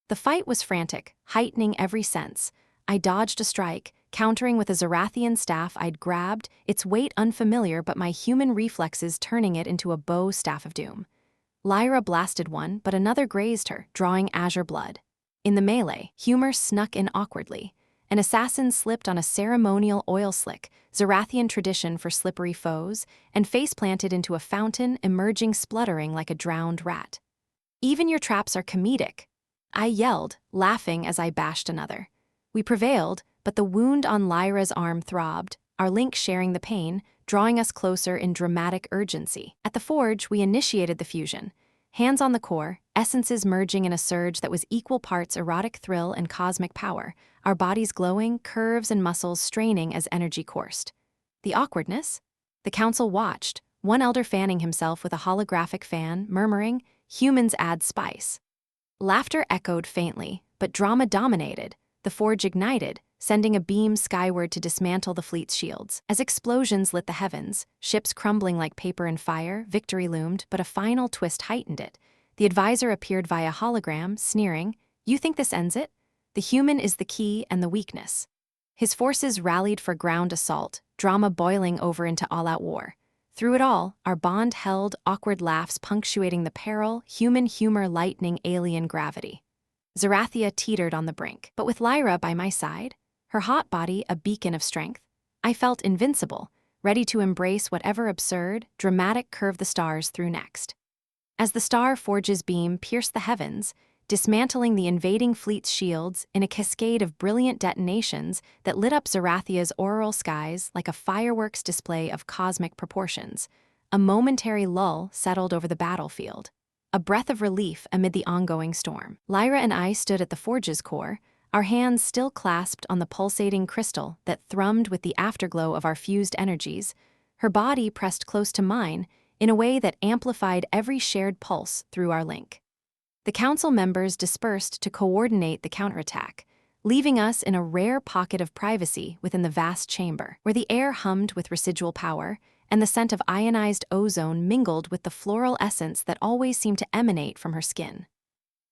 The fight was frantic, heightening every sense. I dodged a strike, countering with a Zarathian staff I'd grabbed, its weight unfamiliar but my human reflexes turning it into a bow staff of doom. Lyra blasted one, but another grazed her, drawing azure blood. In the melee, humor snuck in awkwardly. An assassin slipped on a ceremonial oil slick, Zarathian tradition for slippery foes, and face-planted into a fountain, emerging spluttering like a drowned rat. Even your traps are comedic, I yelled, laughing as I bashed another. We prevailed, but the wound on Lyra's arm throbbed, our link sharing the pain, drawing us closer in dramatic urgency. At the forge, we initiated the fusion. Hands on the core, essences merging in a surge that was equal parts erotic thrill and cosmic power, our bodies glowing, curves and muscles straining as energy coursed. The awkwardness? The council watched, one elder fanning himself with a holographic fan, murmuring, "Humans add spice." Laughter echoed faintly, but drama dominated. The forge ignited, sending a beam skyward to dismantle the fleet's shields. As explosions lit the heavens, ships crumbling like paper in fire, victory loomed, but a final twist heightened it. The advisor appeared via hologram, sneering, "You think this ends it? The human is the key and the weakness." His forces rallied for ground assault, drama boiling over into all-out war. Through it all, our bond held, awkward laughs punctuating the peril, human humor lightening alien gravity. Zarathia teetered on the brink, but with Lyra by my side, her hot body a beacon of strength, I felt invincible, ready to embrace whatever absurd, dramatic curve the stars threw next. As the star forge's beam pierced the heavens, dismantling the invading fleet's shields in a cascade of brilliant detonations that lit up Zarathia's auroral skies like a fireworks display of cosmic proportions, a momentary lull settled over the battlefield. A breath of relief amid the ongoing storm. Lyra and I stood at the forge's core, our hands still clasped on the pulsating crystal that thrummed with the afterglow of our fused energies, her body pressed close to mine in a way that amplified every shared pulse through our link. The council members dispersed to coordinate the counterattack, leaving us in a rare pocket of privacy within the vast chamber, where the air hummed with residual power, and the scent of ionized ozone mingled with the floral essence that always seemed to emanate from her skin.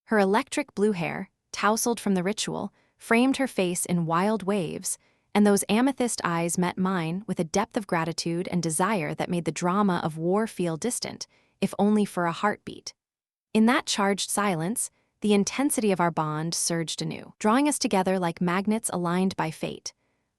Her electric blue hair, tousled from the ritual, framed her face in wild waves, and those amethyst eyes met mine with a depth of gratitude and desire that made the drama of war feel distant, if only for a heartbeat. In that charged silence, the intensity of our bond surged anew, drawing us together like magnets aligned by fate.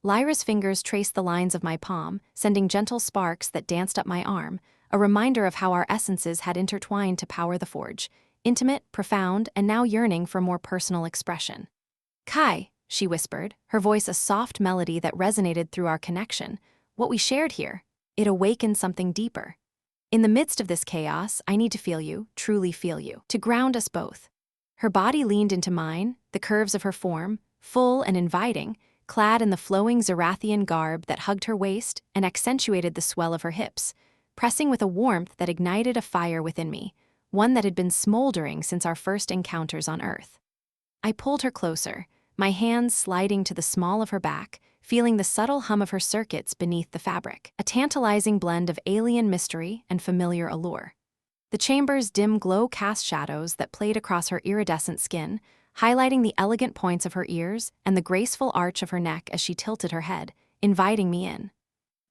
Lyra's fingers traced the lines of my palm, sending gentle sparks that danced up my arm, a reminder of how our essences had intertwined to power the forge, intimate, profound, and now yearning for more personal expression. "Kai," she whispered, her voice a soft melody that resonated through our connection. "What we shared here, it awakened something deeper. In the midst of this chaos, I need to feel you, truly feel you, to ground us both." Her body leaned into mine, the curves of her form, full and inviting, clad in the flowing Zarathian garb that hugged her waist and accentuated the swell of her hips, pressing with a warmth that ignited a fire within me, one that had been smoldering since our first encounters on Earth. I pulled her closer, my hands sliding to the small of her back, feeling the subtle hum of her circuits beneath the fabric, a tantalizing blend of alien mystery and familiar allure. The chamber's dim glow cast shadows that played across her iridescent skin, highlighting the elegant points of her ears and the graceful arch of her neck as she tilted her head, inviting me in.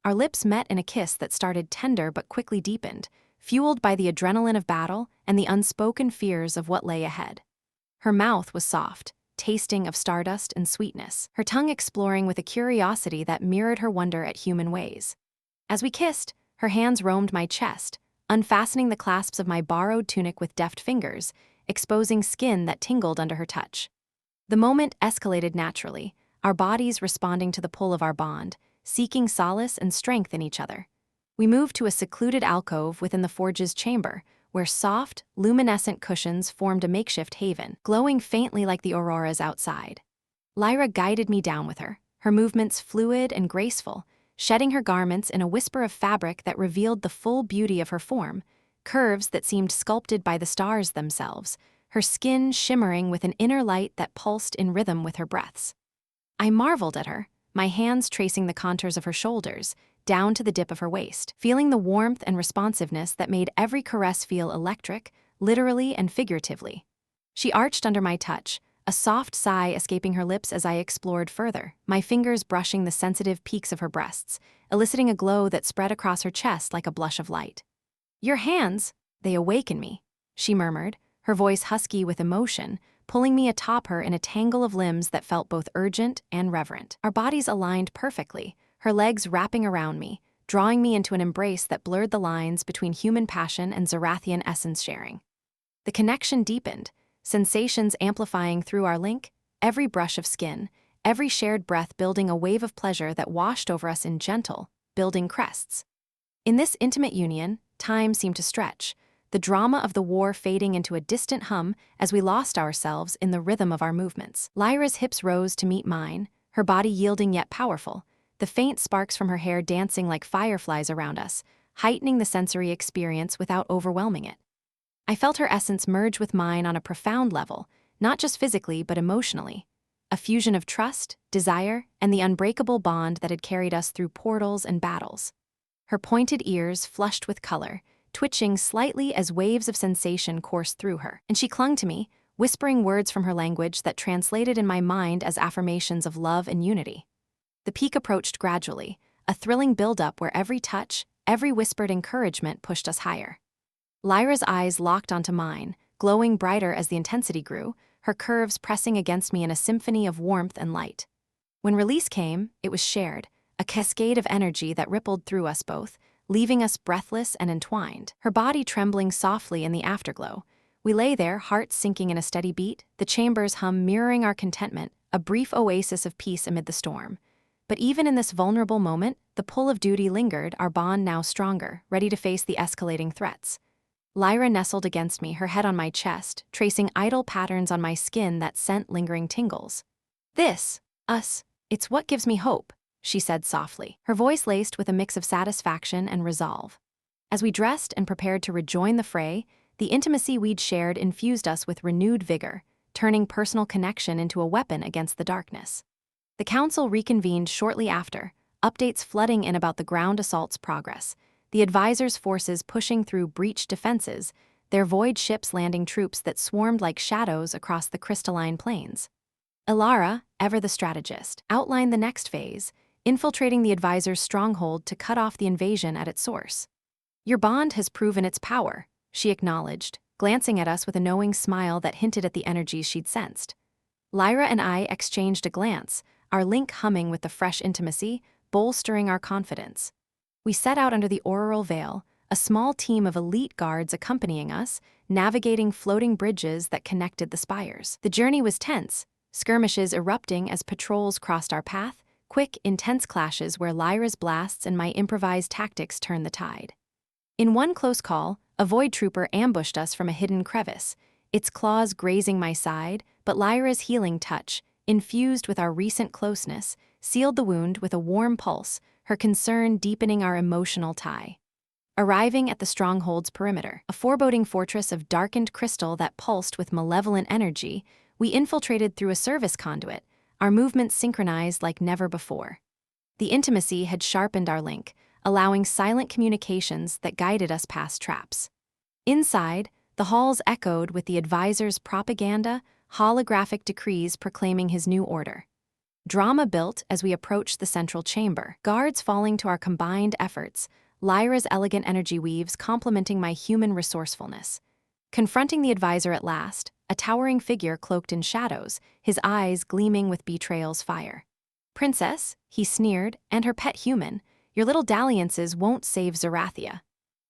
Our lips met in a kiss that started tender but quickly deepened, fueled by the adrenaline of battle and the unspoken fears of what lay ahead. Her mouth was soft, tasting of stardust and sweetness, her tongue exploring with a curiosity that mirrored her wonder at human ways. As we kissed, her hands roamed my chest, unfastening the clasps of my borrowed tunic with deft fingers, exposing skin that tingled under her touch. The moment escalated naturally, our bodies responding to the pull of our bond, seeking solace and strength in each other. We moved to a secluded alcove within the forge's chamber, where soft, luminescent cushions formed a makeshift haven, glowing faintly like the auroras outside. Lyra guided me down with her movements fluid and graceful, shedding her garments in a whisper of fabric that revealed the full beauty of her form, curves that seemed sculpted by the stars themselves, her skin shimmering with an inner light that pulsed in rhythm with her breaths. I marveled at her, my hands tracing the contours of her shoulders, down to the dip of her waist, feeling the warmth and responsiveness that made every caress feel electric, literally and figuratively. She arched under my touch, a soft sigh escaping her lips as I explored further, my fingers brushing the sensitive peaks of her breasts, eliciting a glow that spread across her chest like a blush of light. "Your hands, they awaken me," she murmured, her voice husky with emotion, pulling me atop her in a tangle of limbs that felt both urgent and reverent. Our bodies aligned perfectly, her legs wrapping around me, drawing me into an embrace that blurred the lines between human passion and Zarathian essence sharing. The connection deepened, sensations amplifying through our link, every brush of skin, every shared breath building a wave of pleasure that washed over us in gentle, building crests. In this intimate union, time seemed to stretch, the drama of the war fading into a distant hum as we lost ourselves in the rhythm of our movements. Lyra's hips rose to meet mine, her body yielding yet powerful, the faint sparks from her hair dancing like fireflies around us, heightening the sensory experience without overwhelming it. I felt her essence merge with mine on a profound level, not just physically but emotionally, a fusion of trust, desire, and the unbreakable bond that had carried us through portals and battles. Her pointed ears flushed with color, twitching slightly as waves of sensation coursed through her, and she clung to me, whispering words from her language that translated in my mind as affirmations of love and unity. The peak approached gradually, a thrilling build-up where every touch, every whispered encouragement pushed us higher. Lyra's eyes locked onto mine, glowing brighter as the intensity grew, her curves pressing against me in a symphony of warmth and light. When release came, it was shared, a cascade of energy that rippled through us both, leaving us breathless and entwined, her body trembling softly in the afterglow. We lay there, hearts sinking in a steady beat, the chamber's hum mirroring our contentment, a brief oasis of peace amid the storm. But even in this vulnerable moment, the pull of duty lingered, our bond now stronger, ready to face the escalating threats. Lyra nestled against me, her head on my chest, tracing idle patterns on my skin that sent lingering tingles. "This, us, it's what gives me hope," she said softly, her voice laced with a mix of satisfaction and resolve. As we dressed and prepared to rejoin the fray, the intimacy we'd shared infused us with renewed vigor, turning personal connection into a weapon against the darkness. The council reconvened shortly after, updates flooding in about the ground assault's progress, the advisors' forces pushing through breached defenses, their void ships landing troops that swarmed like shadows across the crystalline plains. Lyra, ever the strategist, outlined the next phase, infiltrating the advisors' stronghold to cut off the invasion at its source. "Your bond has proven its power," she acknowledged, glancing at us with a knowing smile that hinted at the energies she'd sensed. Lyra and I exchanged a glance, our link humming with the fresh intimacy, bolstering our confidence. We set out under the auroral veil, a small team of elite guards accompanying us, navigating floating bridges that connected the spires. The journey was tense, skirmishes erupting as patrols crossed our path, quick, intense clashes where Lyra's blasts and my improvised tactics turned the tide. In one close call, a void trooper ambushed us from a hidden crevice, its claws grazing my side, but Lyra's healing touch, infused with our recent closeness, sealed the wound with a warm pulse, her concern deepening our emotional tie. Arriving at the stronghold's perimeter, a foreboding fortress of darkened crystal that pulsed with malevolent energy, we infiltrated through a service conduit, our movements synchronized like never before. The intimacy had sharpened our link, allowing silent communications that guided us past traps. Inside, the halls echoed with the advisors' propaganda, holographic decrees proclaiming his new order. Drama built as we approached the central chamber, guards falling to our combined efforts, Lyra's elegant energy weaves complementing my human resourcefulness. Confronting the advisor at last, a towering figure cloaked in shadows, his eyes gleaming with betrayal's fire. "Princess," he sneered, "and her pet human, your little dalliances won't save Zarathia."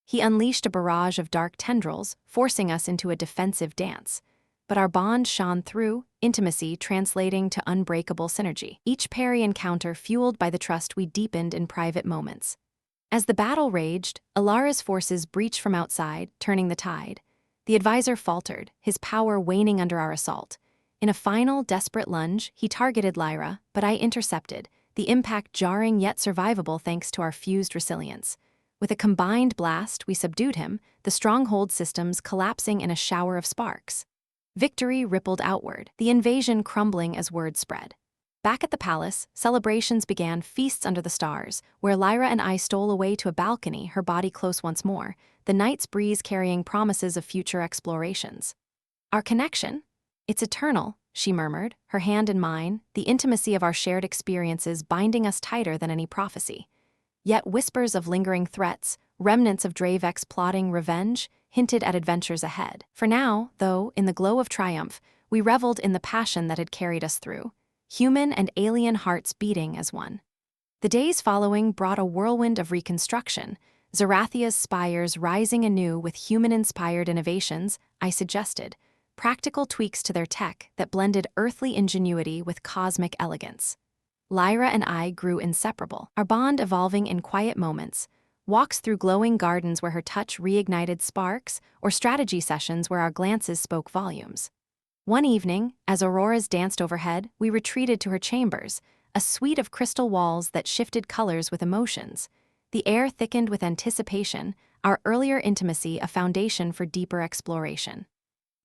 He unleashed a barrage of dark tendrils, forcing us into a defensive dance. But our bond shone through, intimacy translating to unbreakable synergy, each parry encounter fueled by the trust we deepened in private moments. As the battle raged, Alara's forces breached from outside, turning the tide. The advisor faltered, his power waning under our assault. In a final, desperate lunge, he targeted Lyra, but I intercepted, the impact jarring yet survivable thanks to our fused resilience. With a combined blast, we subdued him, the stronghold systems collapsing in a shower of sparks. Victory rippled outward, the invasion crumbling as word spread. Back at the palace, celebrations began, feasts under the stars, where Lyra and I stole away to a balcony, her body close once more, the night's breeze carrying promises of future explorations. "Our connection? It's eternal," she murmured, her hand in mine, the intimacy of our shared experiences binding us tighter than any prophecy. Yet whispers of lingering threats, remnants of Dravex plotting revenge, hinted at adventures ahead. For now, though, in the glow of triumph, we reveled in the passion that had carried us through, human and alien hearts beating as one. The days following brought a whirlwind of reconstruction, Zarathia's spires rising anew with human-inspired innovations, I suggested, practical tweaks to their tech that blended earthly ingenuity with cosmic elegance. Lyra and I grew inseparable, our bond evolving in quiet moments, walks through glowing gardens where her touch reignited sparks, or strategy sessions where our glances spoke volumes. One evening, as auroras danced overhead, we retreated to her chambers, a suite of crystal walls that shifted colors with emotions. The air thickened with anticipation, our earlier intimacy a foundation for deeper exploration.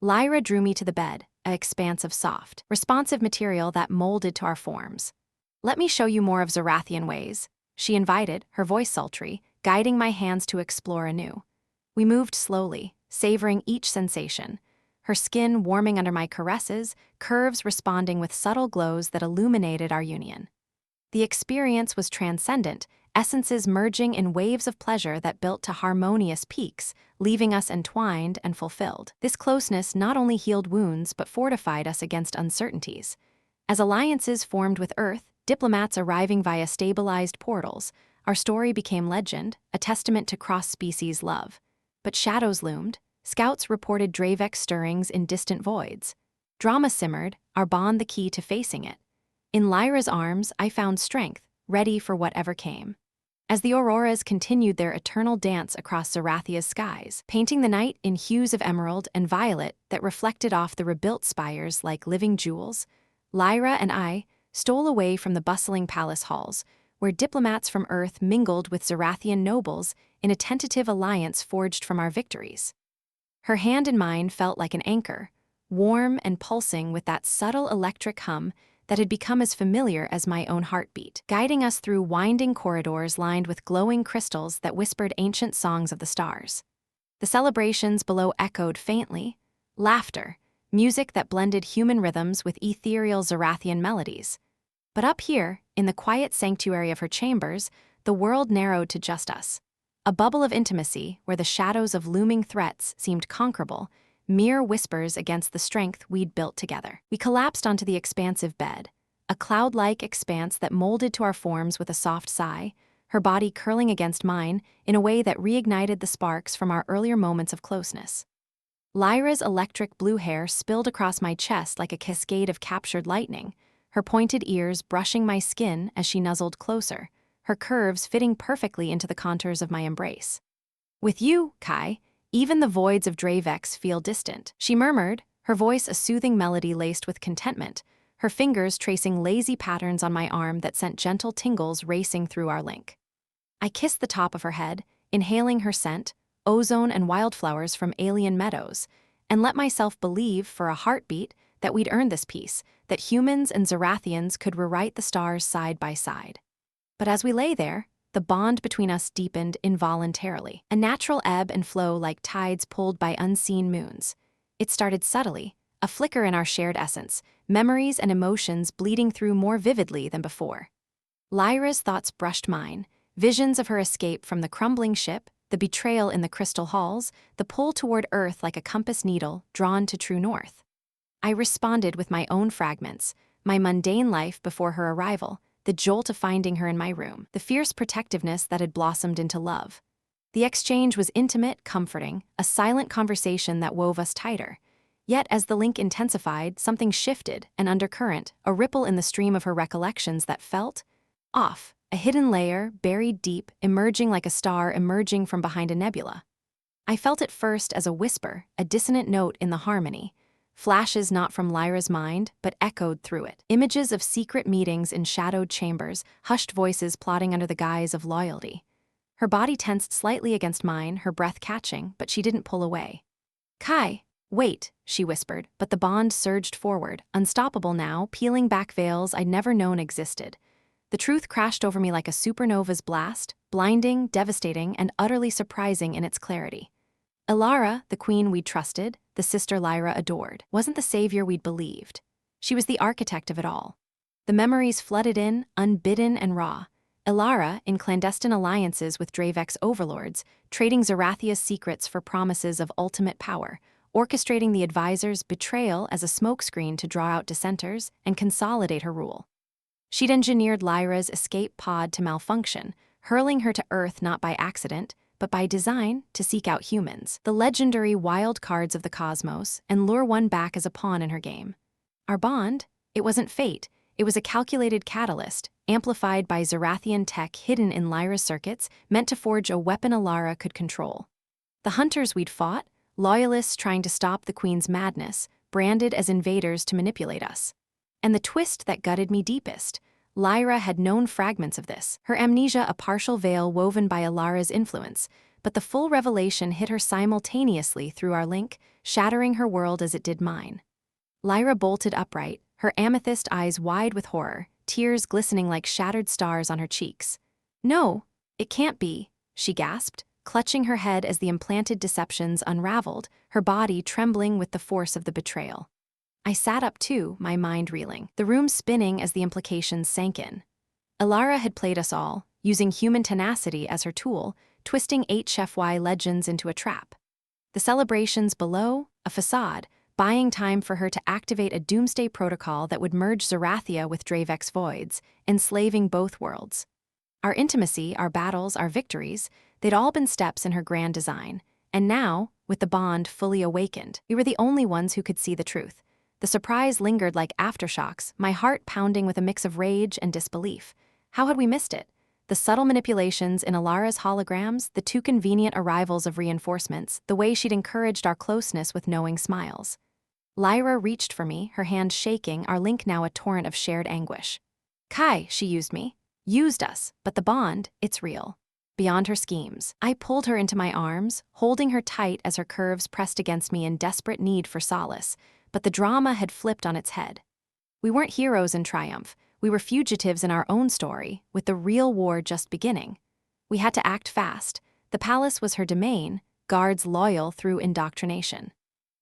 Lyra drew me to the bed, an expanse of soft, responsive material that molded to our forms. "Let me show you more of Zarathian ways," she invited, her voice sultry, guiding my hands to explore anew. We moved slowly, savoring each sensation, her skin warming under my caresses, curves responding with subtle glows that illuminated our union. The experience was transcendent, essences merging in waves of pleasure that built to harmonious peaks, leaving us entwined and fulfilled. This closeness not only healed wounds but fortified us against uncertainties. As alliances formed with Earth, diplomats arriving via stabilized portals, our story became legend, a testament to cross-species love. But shadows loomed. Scouts reported Dravex stirrings in distant voids. Drama simmered, our bond the key to facing it. In Lyra's arms, I found strength, ready for whatever came. As the auroras continued their eternal dance across Zarathia's skies, painting the night in hues of emerald and violet that reflected off the rebuilt spires like living jewels, Lyra and I stole away from the bustling palace halls, where diplomats from Earth mingled with Zarathian nobles in a tentative alliance forged from our victories. Her hand in mine felt like an anchor, warm and pulsing with that subtle electric hum that had become as familiar as my own heartbeat, guiding us through winding corridors lined with glowing crystals that whispered ancient songs of the stars. The celebrations below echoed faintly, laughter, music that blended human rhythms with ethereal Zarathian melodies. But up here, in the quiet sanctuary of her chambers, the world narrowed to just us. A bubble of intimacy where the shadows of looming threats seemed conquerable, mere whispers against the strength we'd built together. We collapsed onto the expansive bed, a cloud-like expanse that molded to our forms with a soft sigh, her body curling against mine in a way that reignited the sparks from our earlier moments of closeness. Lyra's electric blue hair spilled across my chest like a cascade of captured lightning, her pointed ears brushing my skin as she nuzzled closer, her curves fitting perfectly into the contours of my embrace. "With you, Kai, even the voids of Dravex feel distant," she murmured, her voice a soothing melody laced with contentment, her fingers tracing lazy patterns on my arm that sent gentle tingles racing through our link. I kissed the top of her head, inhaling her scent, ozone and wildflowers from alien meadows, and let myself believe for a heartbeat that we'd earned this peace, that humans and Zarathians could rewrite the stars side by side. But as we lay there, the bond between us deepened involuntarily, a natural ebb and flow like tides pulled by unseen moons. It started subtly, a flicker in our shared essence, memories and emotions bleeding through more vividly than before. Lyra's thoughts brushed mine, visions of her escape from the crumbling ship, the betrayal in the crystal halls, the pull toward Earth like a compass needle drawn to true north. I responded with my own fragments, my mundane life before her arrival, the jolt of finding her in my room, the fierce protectiveness that had blossomed into love. The exchange was intimate, comforting, a silent conversation that wove us tighter. Yet as the link intensified, something shifted, an undercurrent, a ripple in the stream of her recollections that felt off, a hidden layer, buried deep, emerging like a star emerging from behind a nebula. I felt it first as a whisper, a dissonant note in the harmony. Flashes not from Lyra's mind, but echoed through it. Images of secret meetings in shadowed chambers, hushed voices plotting under the guise of loyalty. Her body tensed slightly against mine, her breath catching, but she didn't pull away. "Kai, wait," she whispered, but the bond surged forward, unstoppable now, peeling back veils I'd never known existed. The truth crashed over me like a supernova's blast, blinding, devastating, and utterly surprising in its clarity. Elara, the queen we'd trusted, the sister Lyra adored, wasn't the savior we'd believed. She was the architect of it all. The memories flooded in, unbidden and raw. Lyra, in clandestine alliances with Dravek's overlords, trading Zarathia's secrets for promises of ultimate power, orchestrating the advisor's betrayal as a smokescreen to draw out dissenters and consolidate her rule. She'd engineered Lyra's escape pod to malfunction, hurling her to Earth not by accident, but by design to seek out humans, the legendary wild cards of the cosmos, and lure one back as a pawn in her game. Our bond? It wasn't fate. It was a calculated catalyst, amplified by Zarathian tech hidden in Lyra's circuits, meant to forge a weapon Lyra could control. The hunters we'd fought, loyalists trying to stop the Queen's madness, branded as invaders to manipulate us. And the twist that gutted me deepest, Lyra had known fragments of this, her amnesia a partial veil woven by Alara's influence, but the full revelation hit her simultaneously through our link, shattering her world as it did mine. Lyra bolted upright, her amethyst eyes wide with horror, tears glistening like shattered stars on her cheeks. "No, it can't be," she gasped, clutching her head as the implanted deceptions unraveled, her body trembling with the force of the betrayal. I sat up too, my mind reeling, the room spinning as the implications sank in. Lyra had played us all, using human tenacity as her tool, twisting HFY legends into a trap. The celebrations below, a facade, buying time for her to activate a doomsday protocol that would merge Zarathia with Dravek's voids, enslaving both worlds. Our intimacy, our battles, our victories, they'd all been steps in her grand design. And now, with the bond fully awakened, we were the only ones who could see the truth. The surprise lingered like aftershocks, my heart pounding with a mix of rage and disbelief. How had we missed it? The subtle manipulations in Alara's holograms, the too convenient arrivals of reinforcements, the way she'd encouraged our closeness with knowing smiles. Lyra reached for me, her hand shaking, our link now a torrent of shared anguish. "Kai," she used me. Used us, but the bond, it's real. Beyond her schemes. I pulled her into my arms, holding her tight as her curves pressed against me in desperate need for solace. But the drama had flipped on its head. We weren't heroes in triumph. We were fugitives in our own story, with the real war just beginning. We had to act fast. The palace was her domain, guards loyal through indoctrination.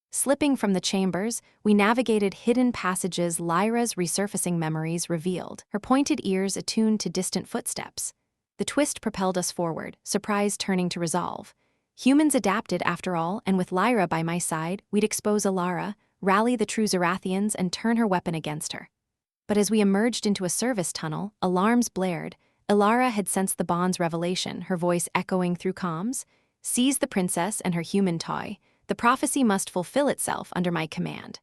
Slipping from the chambers, we navigated hidden passages Lyra's resurfacing memories revealed, her pointed ears attuned to distant footsteps. The twist propelled us forward, surprise turning to resolve. Humans adapted after all, and with Lyra by my side, we'd expose Lyra, rally the true Zarathians, and turn her weapon against her. But as we emerged into a service tunnel, alarms blared. Lyra had sensed the bond's revelation, her voice echoing through comms. "Seize the princess and her human toy. The prophecy must fulfill itself under my command."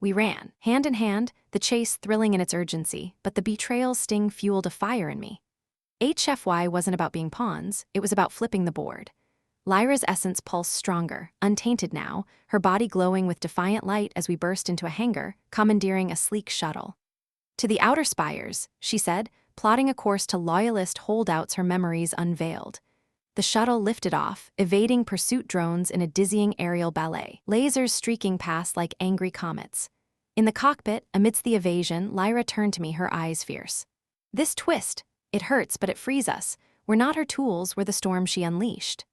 We ran, hand in hand, the chase thrilling in its urgency, but the betrayal's sting fueled a fire in me. HFY wasn't about being pawns, it was about flipping the board. Lyra's essence pulsed stronger, untainted now, her body glowing with defiant light as we burst into a hangar, commandeering a sleek shuttle. "To the outer spires," she said, plotting a course to loyalist holdouts her memories unveiled. The shuttle lifted off, evading pursuit drones in a dizzying aerial ballet, lasers streaking past like angry comets. In the cockpit, amidst the evasion, Lyra turned to me, her eyes fierce. "This twist, it hurts but it frees us. We're not her tools, we're the storm she unleashed."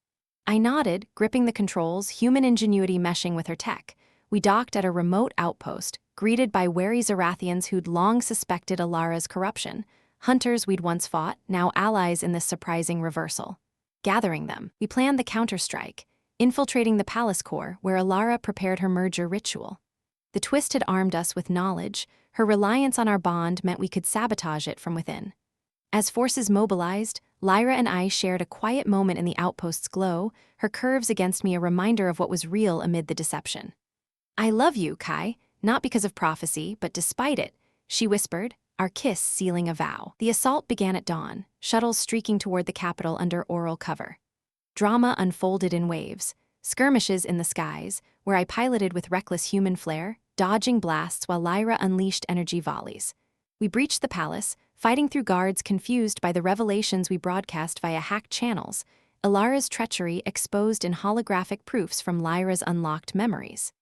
I nodded, gripping the controls, human ingenuity meshing with her tech. we docked at a remote outpost, greeted by wary Zarathians who'd long suspected Alara's corruption, hunters we'd once fought, now allies in this surprising reversal. Gathering them, we planned the counterstrike, infiltrating the palace core where Alara prepared her merger ritual. The twist had armed us with knowledge. Her reliance on our bond meant we could sabotage it from within. As forces mobilized, Lyra and I shared a quiet moment in the outpost's glow, her curves against me a reminder of what was real amid the deception. "I love you, Kai, not because of prophecy, but despite it," she whispered, our kiss sealing a vow. The assault began at dawn, shuttles streaking toward the capital under oral cover. Drama unfolded in waves, skirmishes in the skies, where I piloted with reckless human flair, dodging blasts while Lyra unleashed energy volleys. We breached the palace, fighting through guards confused by the revelations we broadcast via hacked channels, Alara's treachery exposed in holographic proofs from Lyra's unlocked memories.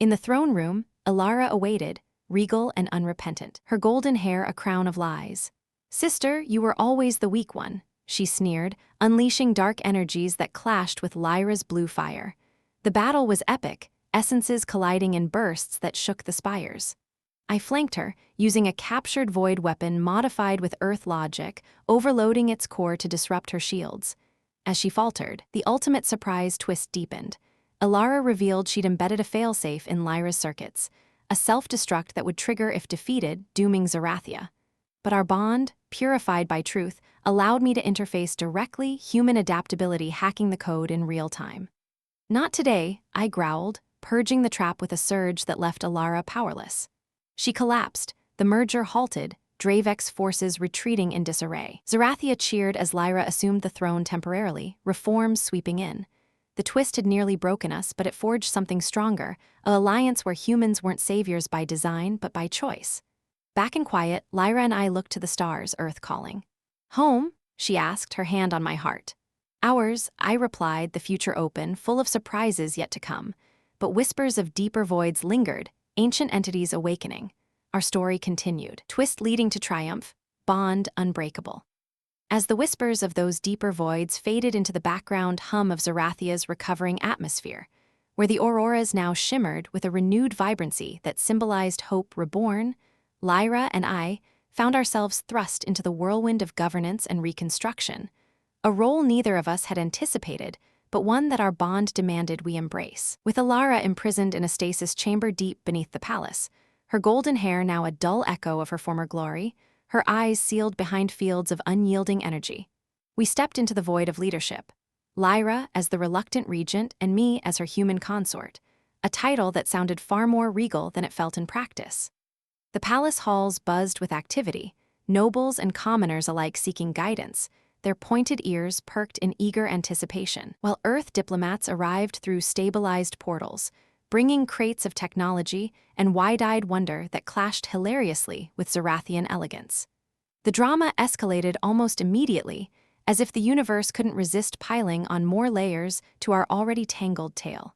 In the throne room, Alara awaited, regal and unrepentant, her golden hair a crown of lies. "Sister, you were always the weak one," she sneered, unleashing dark energies that clashed with Lyra's blue fire. The battle was epic, essences colliding in bursts that shook the spires. I flanked her, using a captured void weapon modified with earth logic, overloading its core to disrupt her shields. As she faltered, the ultimate surprise twist deepened. Alara revealed she'd embedded a failsafe in Lyra's circuits, a self-destruct that would trigger if defeated, dooming Zarathia. But our bond, purified by truth, allowed me to interface directly, human adaptability hacking the code in real time. "Not today," I growled, purging the trap with a surge that left Alara powerless. She collapsed, the merger halted, Dravex forces retreating in disarray. Zarathia cheered as Lyra assumed the throne temporarily, reforms sweeping in. The twist had nearly broken us, but it forged something stronger, an alliance where humans weren't saviors by design, but by choice. Back in quiet, Lyra and I looked to the stars, Earth calling. "Home?" she asked, her hand on my heart. "Ours," I replied, the future open, full of surprises yet to come. But whispers of deeper voids lingered, ancient entities awakening. Our story continued, twist leading to triumph, bond unbreakable. As the whispers of those deeper voids faded into the background hum of Zarathia's recovering atmosphere, where the auroras now shimmered with a renewed vibrancy that symbolized hope reborn, Lyra and I found ourselves thrust into the whirlwind of governance and reconstruction, a role neither of us had anticipated, but one that our bond demanded we embrace. With Alara imprisoned in a stasis chamber deep beneath the palace, her golden hair now a dull echo of her former glory, her eyes sealed behind fields of unyielding energy, we stepped into the void of leadership, Lyra as the reluctant regent and me as her human consort, a title that sounded far more regal than it felt in practice. The palace halls buzzed with activity, nobles and commoners alike seeking guidance, their pointed ears perked in eager anticipation, while Earth diplomats arrived through stabilized portals, bringing crates of technology and wide-eyed wonder that clashed hilariously with Zarathian elegance. The drama escalated almost immediately, as if the universe couldn't resist piling on more layers to our already tangled tale.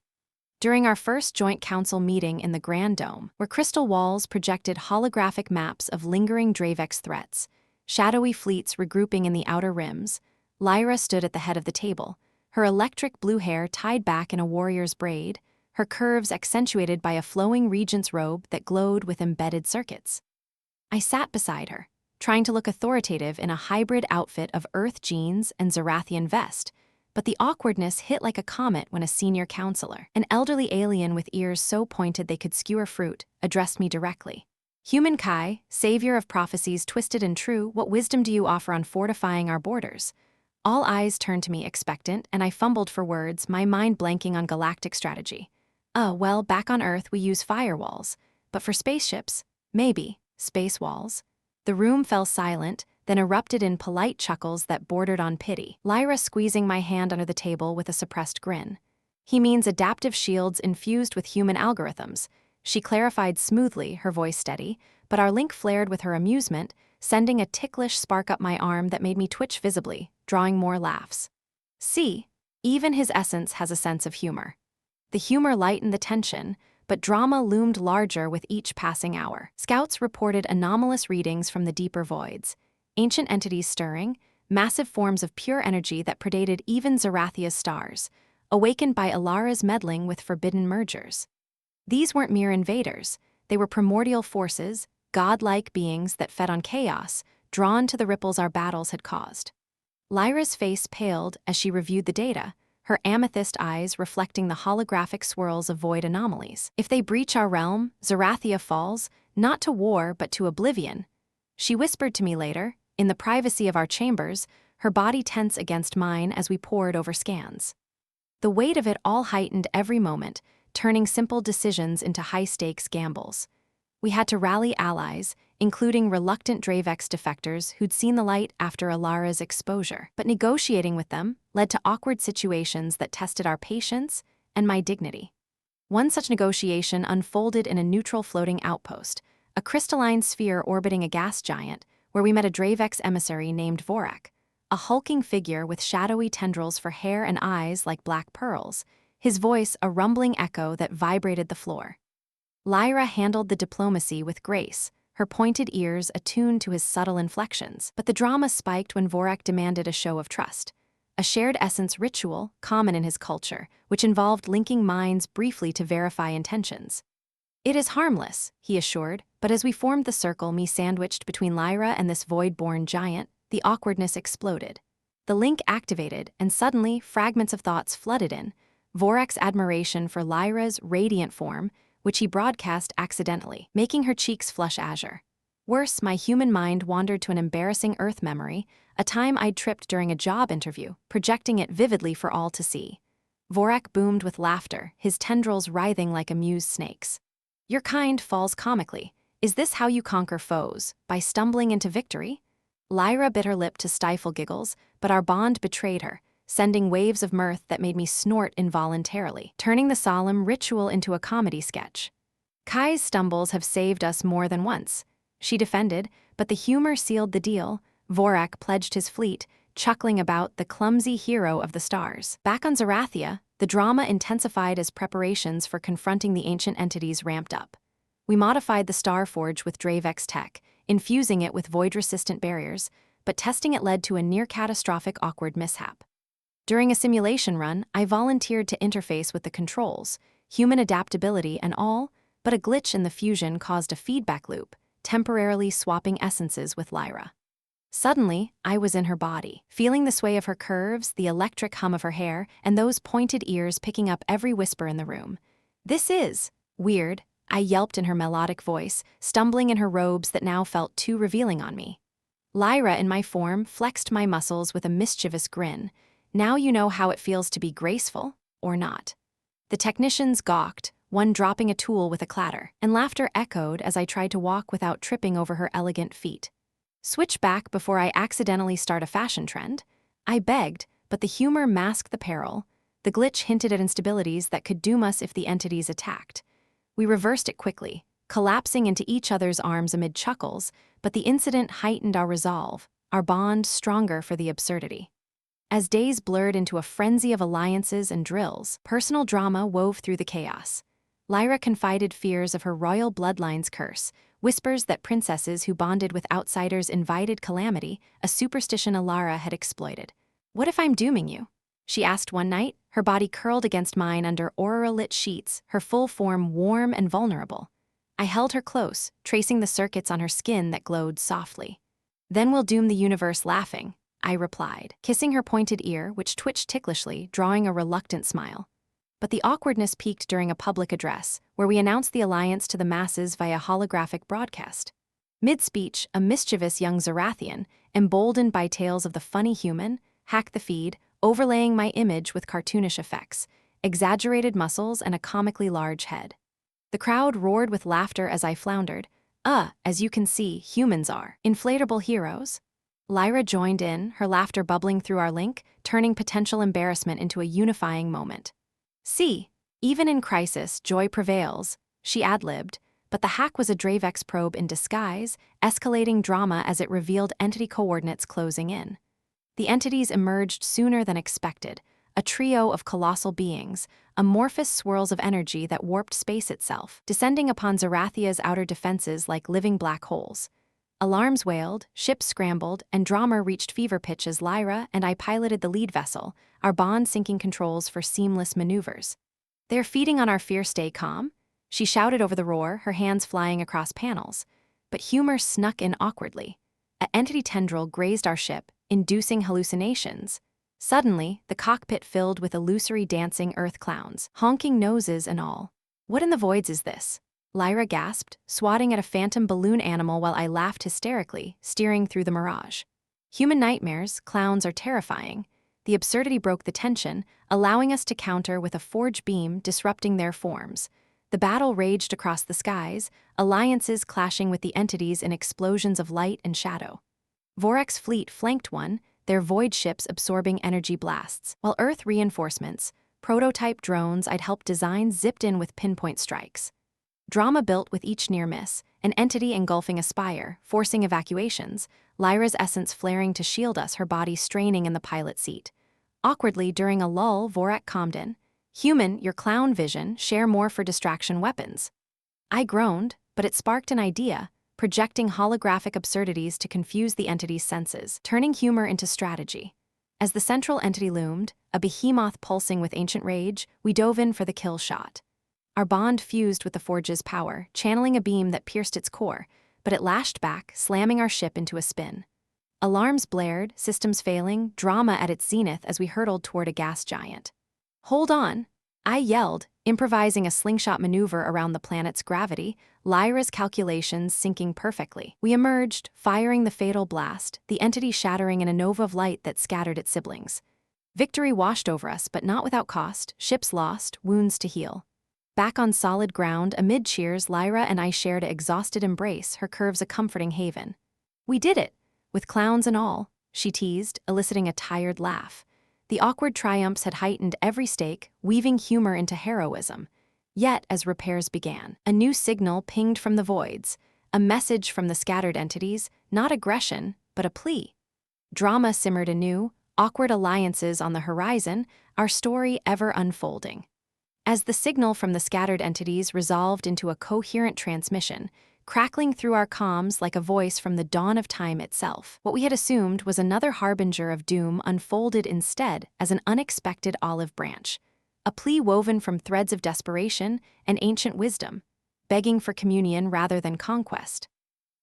During our first joint council meeting in the Grand Dome, where crystal walls projected holographic maps of lingering Dravex threats, shadowy fleets regrouping in the outer rims, Lyra stood at the head of the table, her electric blue hair tied back in a warrior's braid, her curves accentuated by a flowing regent's robe that glowed with embedded circuits. I sat beside her, trying to look authoritative in a hybrid outfit of Earth jeans and Zarathian vest, but the awkwardness hit like a comet when a senior counselor, an elderly alien with ears so pointed they could skewer fruit, addressed me directly. "Human Kai, savior of prophecies twisted and true, what wisdom do you offer on fortifying our borders?" All eyes turned to me expectant, and I fumbled for words, my mind blanking on galactic strategy. Well, back on Earth we use firewalls, but for spaceships, maybe, space walls." The room fell silent, then erupted in polite chuckles that bordered on pity, Lyra squeezing my hand under the table with a suppressed grin. "He means adaptive shields infused with human algorithms," she clarified smoothly, her voice steady, but our link flared with her amusement, sending a ticklish spark up my arm that made me twitch visibly, drawing more laughs. "See, even his essence has a sense of humor." The humor lightened the tension, but drama loomed larger with each passing hour. Scouts reported anomalous readings from the deeper voids, ancient entities stirring, massive forms of pure energy that predated even Zarathia's stars, awakened by Alara's meddling with forbidden mergers. These weren't mere invaders. They were primordial forces, godlike beings that fed on chaos, drawn to the ripples our battles had caused. Lyra's face paled as she reviewed the data, her amethyst eyes reflecting the holographic swirls of void anomalies. If they breach our realm, Zerathia falls, not to war but to oblivion. She whispered to me later, in the privacy of our chambers, her body tense against mine as we pored over scans. The weight of it all heightened every moment, turning simple decisions into high-stakes gambles. We had to rally allies, including reluctant Dravex defectors who'd seen the light after Alara's exposure. But negotiating with them led to awkward situations that tested our patience and my dignity. One such negotiation unfolded in a neutral floating outpost, a crystalline sphere orbiting a gas giant, where we met a Dravex emissary named Vorak, a hulking figure with shadowy tendrils for hair and eyes like black pearls, his voice a rumbling echo that vibrated the floor. Lyra handled the diplomacy with grace, her pointed ears attuned to his subtle inflections, but the drama spiked when Vorak demanded a show of trust, a shared essence ritual common in his culture, which involved linking minds briefly to verify intentions. "It is harmless," he assured, but as we formed the circle, me sandwiched between Lyra and this void-born giant, the awkwardness exploded. The link activated, and suddenly fragments of thoughts flooded in, Vorak's admiration for Lyra's radiant form, which he broadcast accidentally, making her cheeks flush azure. Worse, my human mind wandered to an embarrassing Earth memory, a time I'd tripped during a job interview, projecting it vividly for all to see. Vorak boomed with laughter, his tendrils writhing like amused snakes. "Your kind falls comically. Is this how you conquer foes, by stumbling into victory?" Lyra bit her lip to stifle giggles, but our bond betrayed her, sending waves of mirth that made me snort involuntarily, turning the solemn ritual into a comedy sketch. "Kai's stumbles have saved us more than once," she defended, but the humor sealed the deal. Vorak pledged his fleet, chuckling about the clumsy hero of the stars. Back on Zerathia, the drama intensified as preparations for confronting the ancient entities ramped up. We modified the Star Forge with Dravex tech, infusing it with void-resistant barriers, but testing it led to a near-catastrophic awkward mishap. During a simulation run, I volunteered to interface with the controls, human adaptability and all, but a glitch in the fusion caused a feedback loop, temporarily swapping essences with Lyra. Suddenly, I was in her body, feeling the sway of her curves, the electric hum of her hair, and those pointed ears picking up every whisper in the room. "This is weird," I yelped in her melodic voice, stumbling in her robes that now felt too revealing on me. Lyra, in my form, flexed my muscles with a mischievous grin. "Now you know how it feels to be graceful, or not." The technicians gawked, one dropping a tool with a clatter, and laughter echoed as I tried to walk without tripping over her elegant feet. "Switch back before I accidentally start a fashion trend," I begged, but the humor masked the peril. The glitch hinted at instabilities that could doom us if the entities attacked. We reversed it quickly, collapsing into each other's arms amid chuckles, but the incident heightened our resolve, our bond stronger for the absurdity. As days blurred into a frenzy of alliances and drills, personal drama wove through the chaos. Lyra confided fears of her royal bloodline's curse, whispers that princesses who bonded with outsiders invited calamity, a superstition Alara had exploited. "What if I'm dooming you?" she asked one night, her body curled against mine under aurora-lit sheets, her full form warm and vulnerable. I held her close, tracing the circuits on her skin that glowed softly. "Then we'll doom the universe laughing," I replied, kissing her pointed ear, which twitched ticklishly, drawing a reluctant smile. But the awkwardness peaked during a public address, where we announced the alliance to the masses via holographic broadcast. Mid-speech, a mischievous young Zerathian, emboldened by tales of the funny human, hacked the feed, overlaying my image with cartoonish effects, exaggerated muscles and a comically large head. The crowd roared with laughter as I floundered. As you can see, humans are inflatable heroes." Lyra joined in, her laughter bubbling through our link, turning potential embarrassment into a unifying moment. "See, even in crisis, joy prevails," she ad-libbed, but the hack was a Dravex probe in disguise, escalating drama as it revealed entity coordinates closing in. The entities emerged sooner than expected, a trio of colossal beings, amorphous swirls of energy that warped space itself, descending upon Zerathia's outer defenses like living black holes. Alarms wailed, ships scrambled, and drama reached fever pitch as Lyra and I piloted the lead vessel, our bond syncing controls for seamless maneuvers. "They're feeding on our fear, stay calm," She shouted over the roar, her hands flying across panels. But humor snuck in awkwardly. An entity tendril grazed our ship, inducing hallucinations. Suddenly, the cockpit filled with illusory dancing earth clowns, honking noses and all. "What in the voids is this?" Lyra gasped, swatting at a phantom balloon animal while I laughed hysterically, steering through the mirage. Human nightmares, clowns are terrifying. The absurdity broke the tension, allowing us to counter with a forge beam disrupting their forms. The battle raged across the skies, alliances clashing with the entities in explosions of light and shadow. Vorak's fleet flanked one, their void ships absorbing energy blasts, while Earth reinforcements, prototype drones I'd helped design, zipped in with pinpoint strikes. Drama built with each near miss, an entity engulfing a spire, forcing evacuations, Lyra's essence flaring to shield us, her body straining in the pilot seat. Awkwardly, during a lull, Vorak calmed in. "Human, your clown vision, share more for distraction weapons." I groaned, but it sparked an idea, projecting holographic absurdities to confuse the entity's senses, turning humor into strategy. As the central entity loomed, a behemoth pulsing with ancient rage, we dove in for the kill shot. Our bond fused with the forge's power, channeling a beam that pierced its core, but it lashed back, slamming our ship into a spin. Alarms blared, systems failing, drama at its zenith as we hurtled toward a gas giant. "Hold on!" I yelled, improvising a slingshot maneuver around the planet's gravity, Lyra's calculations syncing perfectly. We emerged, firing the fatal blast, the entity shattering in a nova of light that scattered its siblings. Victory washed over us, but not without cost, ships lost, wounds to heal. Back on solid ground, amid cheers, Lyra and I shared an exhausted embrace, her curves a comforting haven. "We did it! With clowns and all," she teased, eliciting a tired laugh. The awkward triumphs had heightened every stake, weaving humor into heroism. Yet, as repairs began, a new signal pinged from the voids, a message from the scattered entities, not aggression, but a plea. Drama simmered anew, awkward alliances on the horizon, our story ever unfolding. As the signal from the scattered entities resolved into a coherent transmission, crackling through our comms like a voice from the dawn of time itself, what we had assumed was another harbinger of doom unfolded instead as an unexpected olive branch, a plea woven from threads of desperation and ancient wisdom, begging for communion rather than conquest.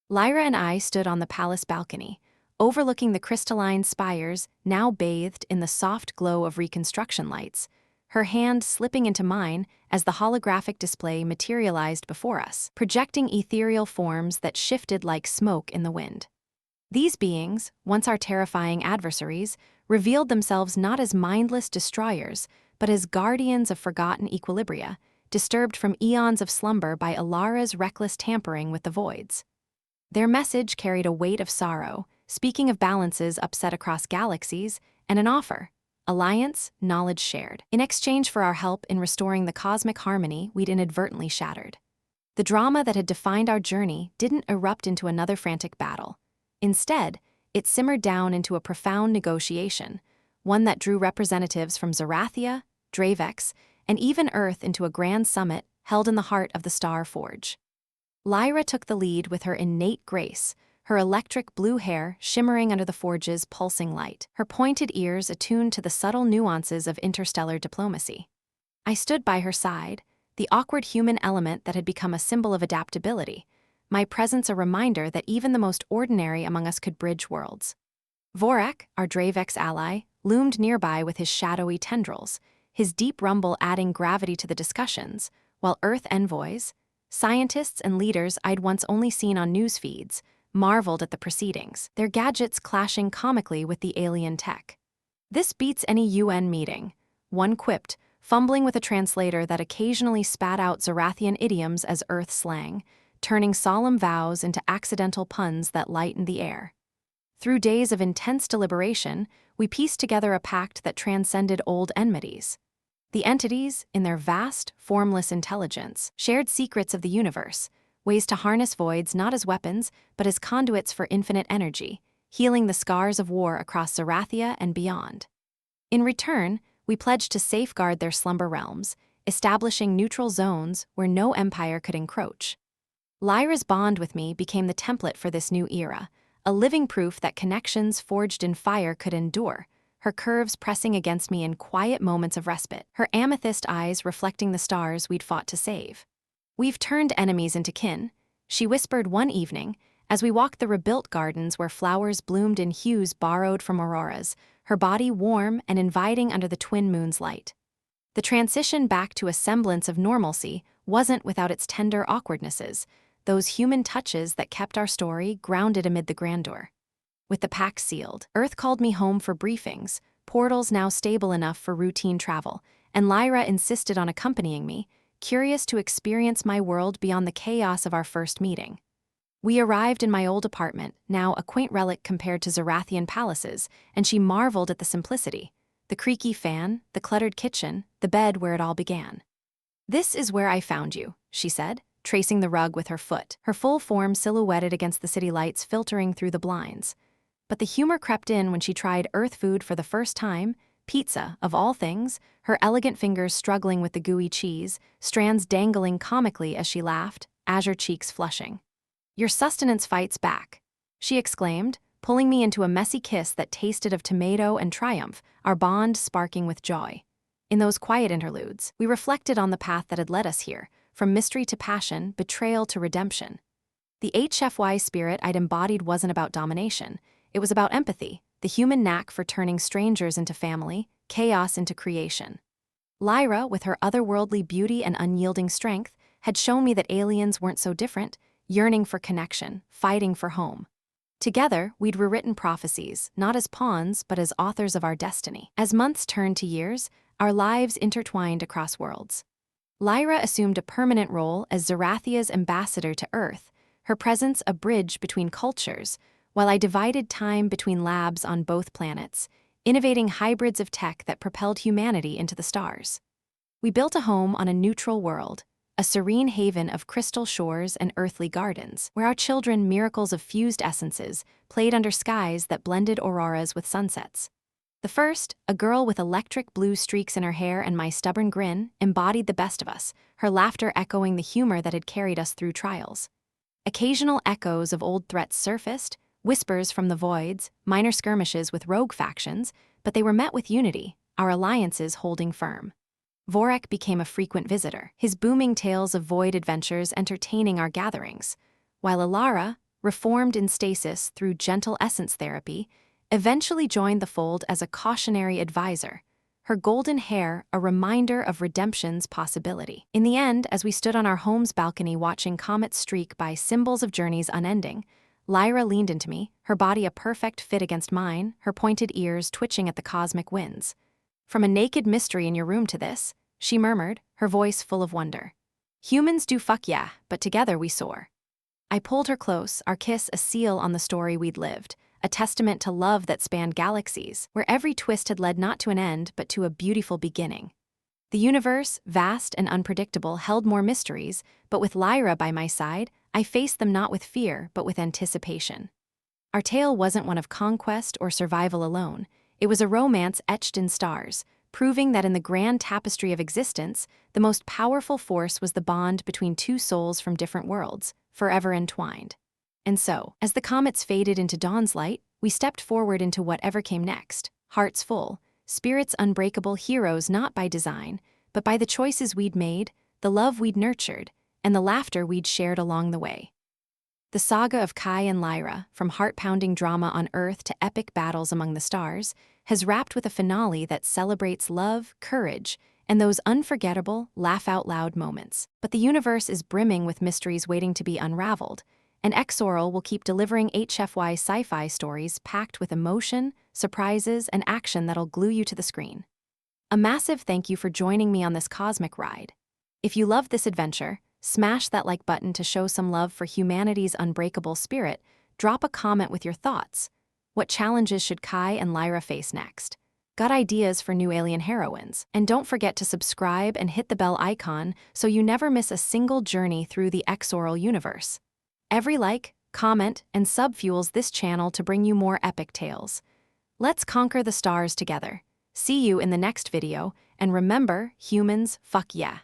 Lyra and I stood on the palace balcony, overlooking the crystalline spires now bathed in the soft glow of reconstruction lights, her hand slipping into mine as the holographic display materialized before us, projecting ethereal forms that shifted like smoke in the wind. These beings, once our terrifying adversaries, revealed themselves not as mindless destroyers, but as guardians of forgotten equilibria, disturbed from eons of slumber by Alara's reckless tampering with the voids. Their message carried a weight of sorrow, speaking of balances upset across galaxies, and an offer: alliance, knowledge shared, in exchange for our help in restoring the cosmic harmony we'd inadvertently shattered. The drama that had defined our journey didn't erupt into another frantic battle. Instead, it simmered down into a profound negotiation, one that drew representatives from Zerathia, Dravex, and even Earth into a grand summit held in the heart of the Star Forge. Lyra took the lead with her innate grace, her electric blue hair shimmering under the forge's pulsing light, her pointed ears attuned to the subtle nuances of interstellar diplomacy. I stood by her side, the awkward human element that had become a symbol of adaptability, my presence a reminder that even the most ordinary among us could bridge worlds. Vorak, our Dravex ally, loomed nearby with his shadowy tendrils, his deep rumble adding gravity to the discussions, while Earth envoys, scientists and leaders I'd once only seen on news feeds, marveled at the proceedings, their gadgets clashing comically with the alien tech. "This beats any UN meeting," one quipped, fumbling with a translator that occasionally spat out Zerathian idioms as Earth slang, turning solemn vows into accidental puns that lightened the air. Through days of intense deliberation, we pieced together a pact that transcended old enmities. The entities, in their vast, formless intelligence, shared secrets of the universe, ways to harness voids not as weapons, but as conduits for infinite energy, healing the scars of war across Zerathia and beyond. In return, we pledged to safeguard their slumber realms, establishing neutral zones where no empire could encroach. Lyra's bond with me became the template for this new era, a living proof that connections forged in fire could endure, her curves pressing against me in quiet moments of respite, her amethyst eyes reflecting the stars we'd fought to save. "We've turned enemies into kin," she whispered one evening, as we walked the rebuilt gardens where flowers bloomed in hues borrowed from auroras, her body warm and inviting under the twin moon's light. The transition back to a semblance of normalcy wasn't without its tender awkwardnesses, those human touches that kept our story grounded amid the grandeur. With the pack sealed, Earth called me home for briefings, portals now stable enough for routine travel, and Lyra insisted on accompanying me, curious to experience my world beyond the chaos of our first meeting. We arrived in my old apartment, now a quaint relic compared to Zarathian palaces, and she marveled at the simplicity. The creaky fan, the cluttered kitchen, the bed where it all began. "This is where I found you," she said, tracing the rug with her foot, her full form silhouetted against the city lights filtering through the blinds. But the humor crept in when she tried Earth food for the first time, pizza, of all things, her elegant fingers struggling with the gooey cheese, strands dangling comically as she laughed, azure cheeks flushing. "Your sustenance fights back," she exclaimed, pulling me into a messy kiss that tasted of tomato and triumph, our bond sparking with joy. In those quiet interludes, we reflected on the path that had led us here, from mystery to passion, betrayal to redemption. The HFY spirit I'd embodied wasn't about domination. It was about empathy, the human knack for turning strangers into family, chaos into creation. Lyra, with her otherworldly beauty and unyielding strength, had shown me that aliens weren't so different, yearning for connection, fighting for home. Together, we'd rewritten prophecies, not as pawns, but as authors of our destiny. As months turned to years, our lives intertwined across worlds. Lyra assumed a permanent role as Zarathia's ambassador to Earth, her presence a bridge between cultures, while I divided time between labs on both planets, innovating hybrids of tech that propelled humanity into the stars. We built a home on a neutral world, a serene haven of crystal shores and earthly gardens, where our children, miracles of fused essences, played under skies that blended auroras with sunsets. The first, a girl with electric blue streaks in her hair and my stubborn grin, embodied the best of us, her laughter echoing the humor that had carried us through trials. Occasional echoes of old threats surfaced, whispers from the voids, minor skirmishes with rogue factions, but they were met with unity, our alliances holding firm. Vorak became a frequent visitor, his booming tales of void adventures entertaining our gatherings, while Lyra, reformed in stasis through gentle essence therapy, eventually joined the fold as a cautionary advisor, her golden hair a reminder of redemption's possibility. In the end, as we stood on our home's balcony watching comets streak by, symbols of journeys unending, Lyra leaned into me, her body a perfect fit against mine, her pointed ears twitching at the cosmic winds. "From a naked mystery in your room to this," she murmured, her voice full of wonder. "Humans do fuck yeah, but together we soar." I pulled her close, our kiss a seal on the story we'd lived, a testament to love that spanned galaxies, where every twist had led not to an end but to a beautiful beginning. The universe, vast and unpredictable, held more mysteries, but with Lyra by my side, I faced them not with fear but with anticipation. Our tale wasn't one of conquest or survival alone. It was a romance etched in stars, proving that in the grand tapestry of existence, the most powerful force was the bond between two souls from different worlds, forever entwined. And so, as the comets faded into dawn's light, we stepped forward into whatever came next, hearts full, spirits unbreakable, heroes not by design, but by the choices we'd made, the love we'd nurtured, and the laughter we'd shared along the way. The saga of Kai and Lyra, from heart-pounding drama on Earth to epic battles among the stars, has wrapped with a finale that celebrates love, courage, and those unforgettable, laugh-out-loud moments. But the universe is brimming with mysteries waiting to be unraveled, and X-Aurel will keep delivering HFY sci-fi stories packed with emotion, surprises, and action that'll glue you to the screen. A massive thank you for joining me on this cosmic ride. If you loved this adventure, smash that like button to show some love for humanity's unbreakable spirit, drop a comment with your thoughts. What challenges should Kai and Lyra face next? Got ideas for new alien heroines? And don't forget to subscribe and hit the bell icon so you never miss a single journey through the X-Aurel universe. Every like, comment, and sub fuels this channel to bring you more epic tales. Let's conquer the stars together. See you in the next video, and remember, humans, fuck yeah.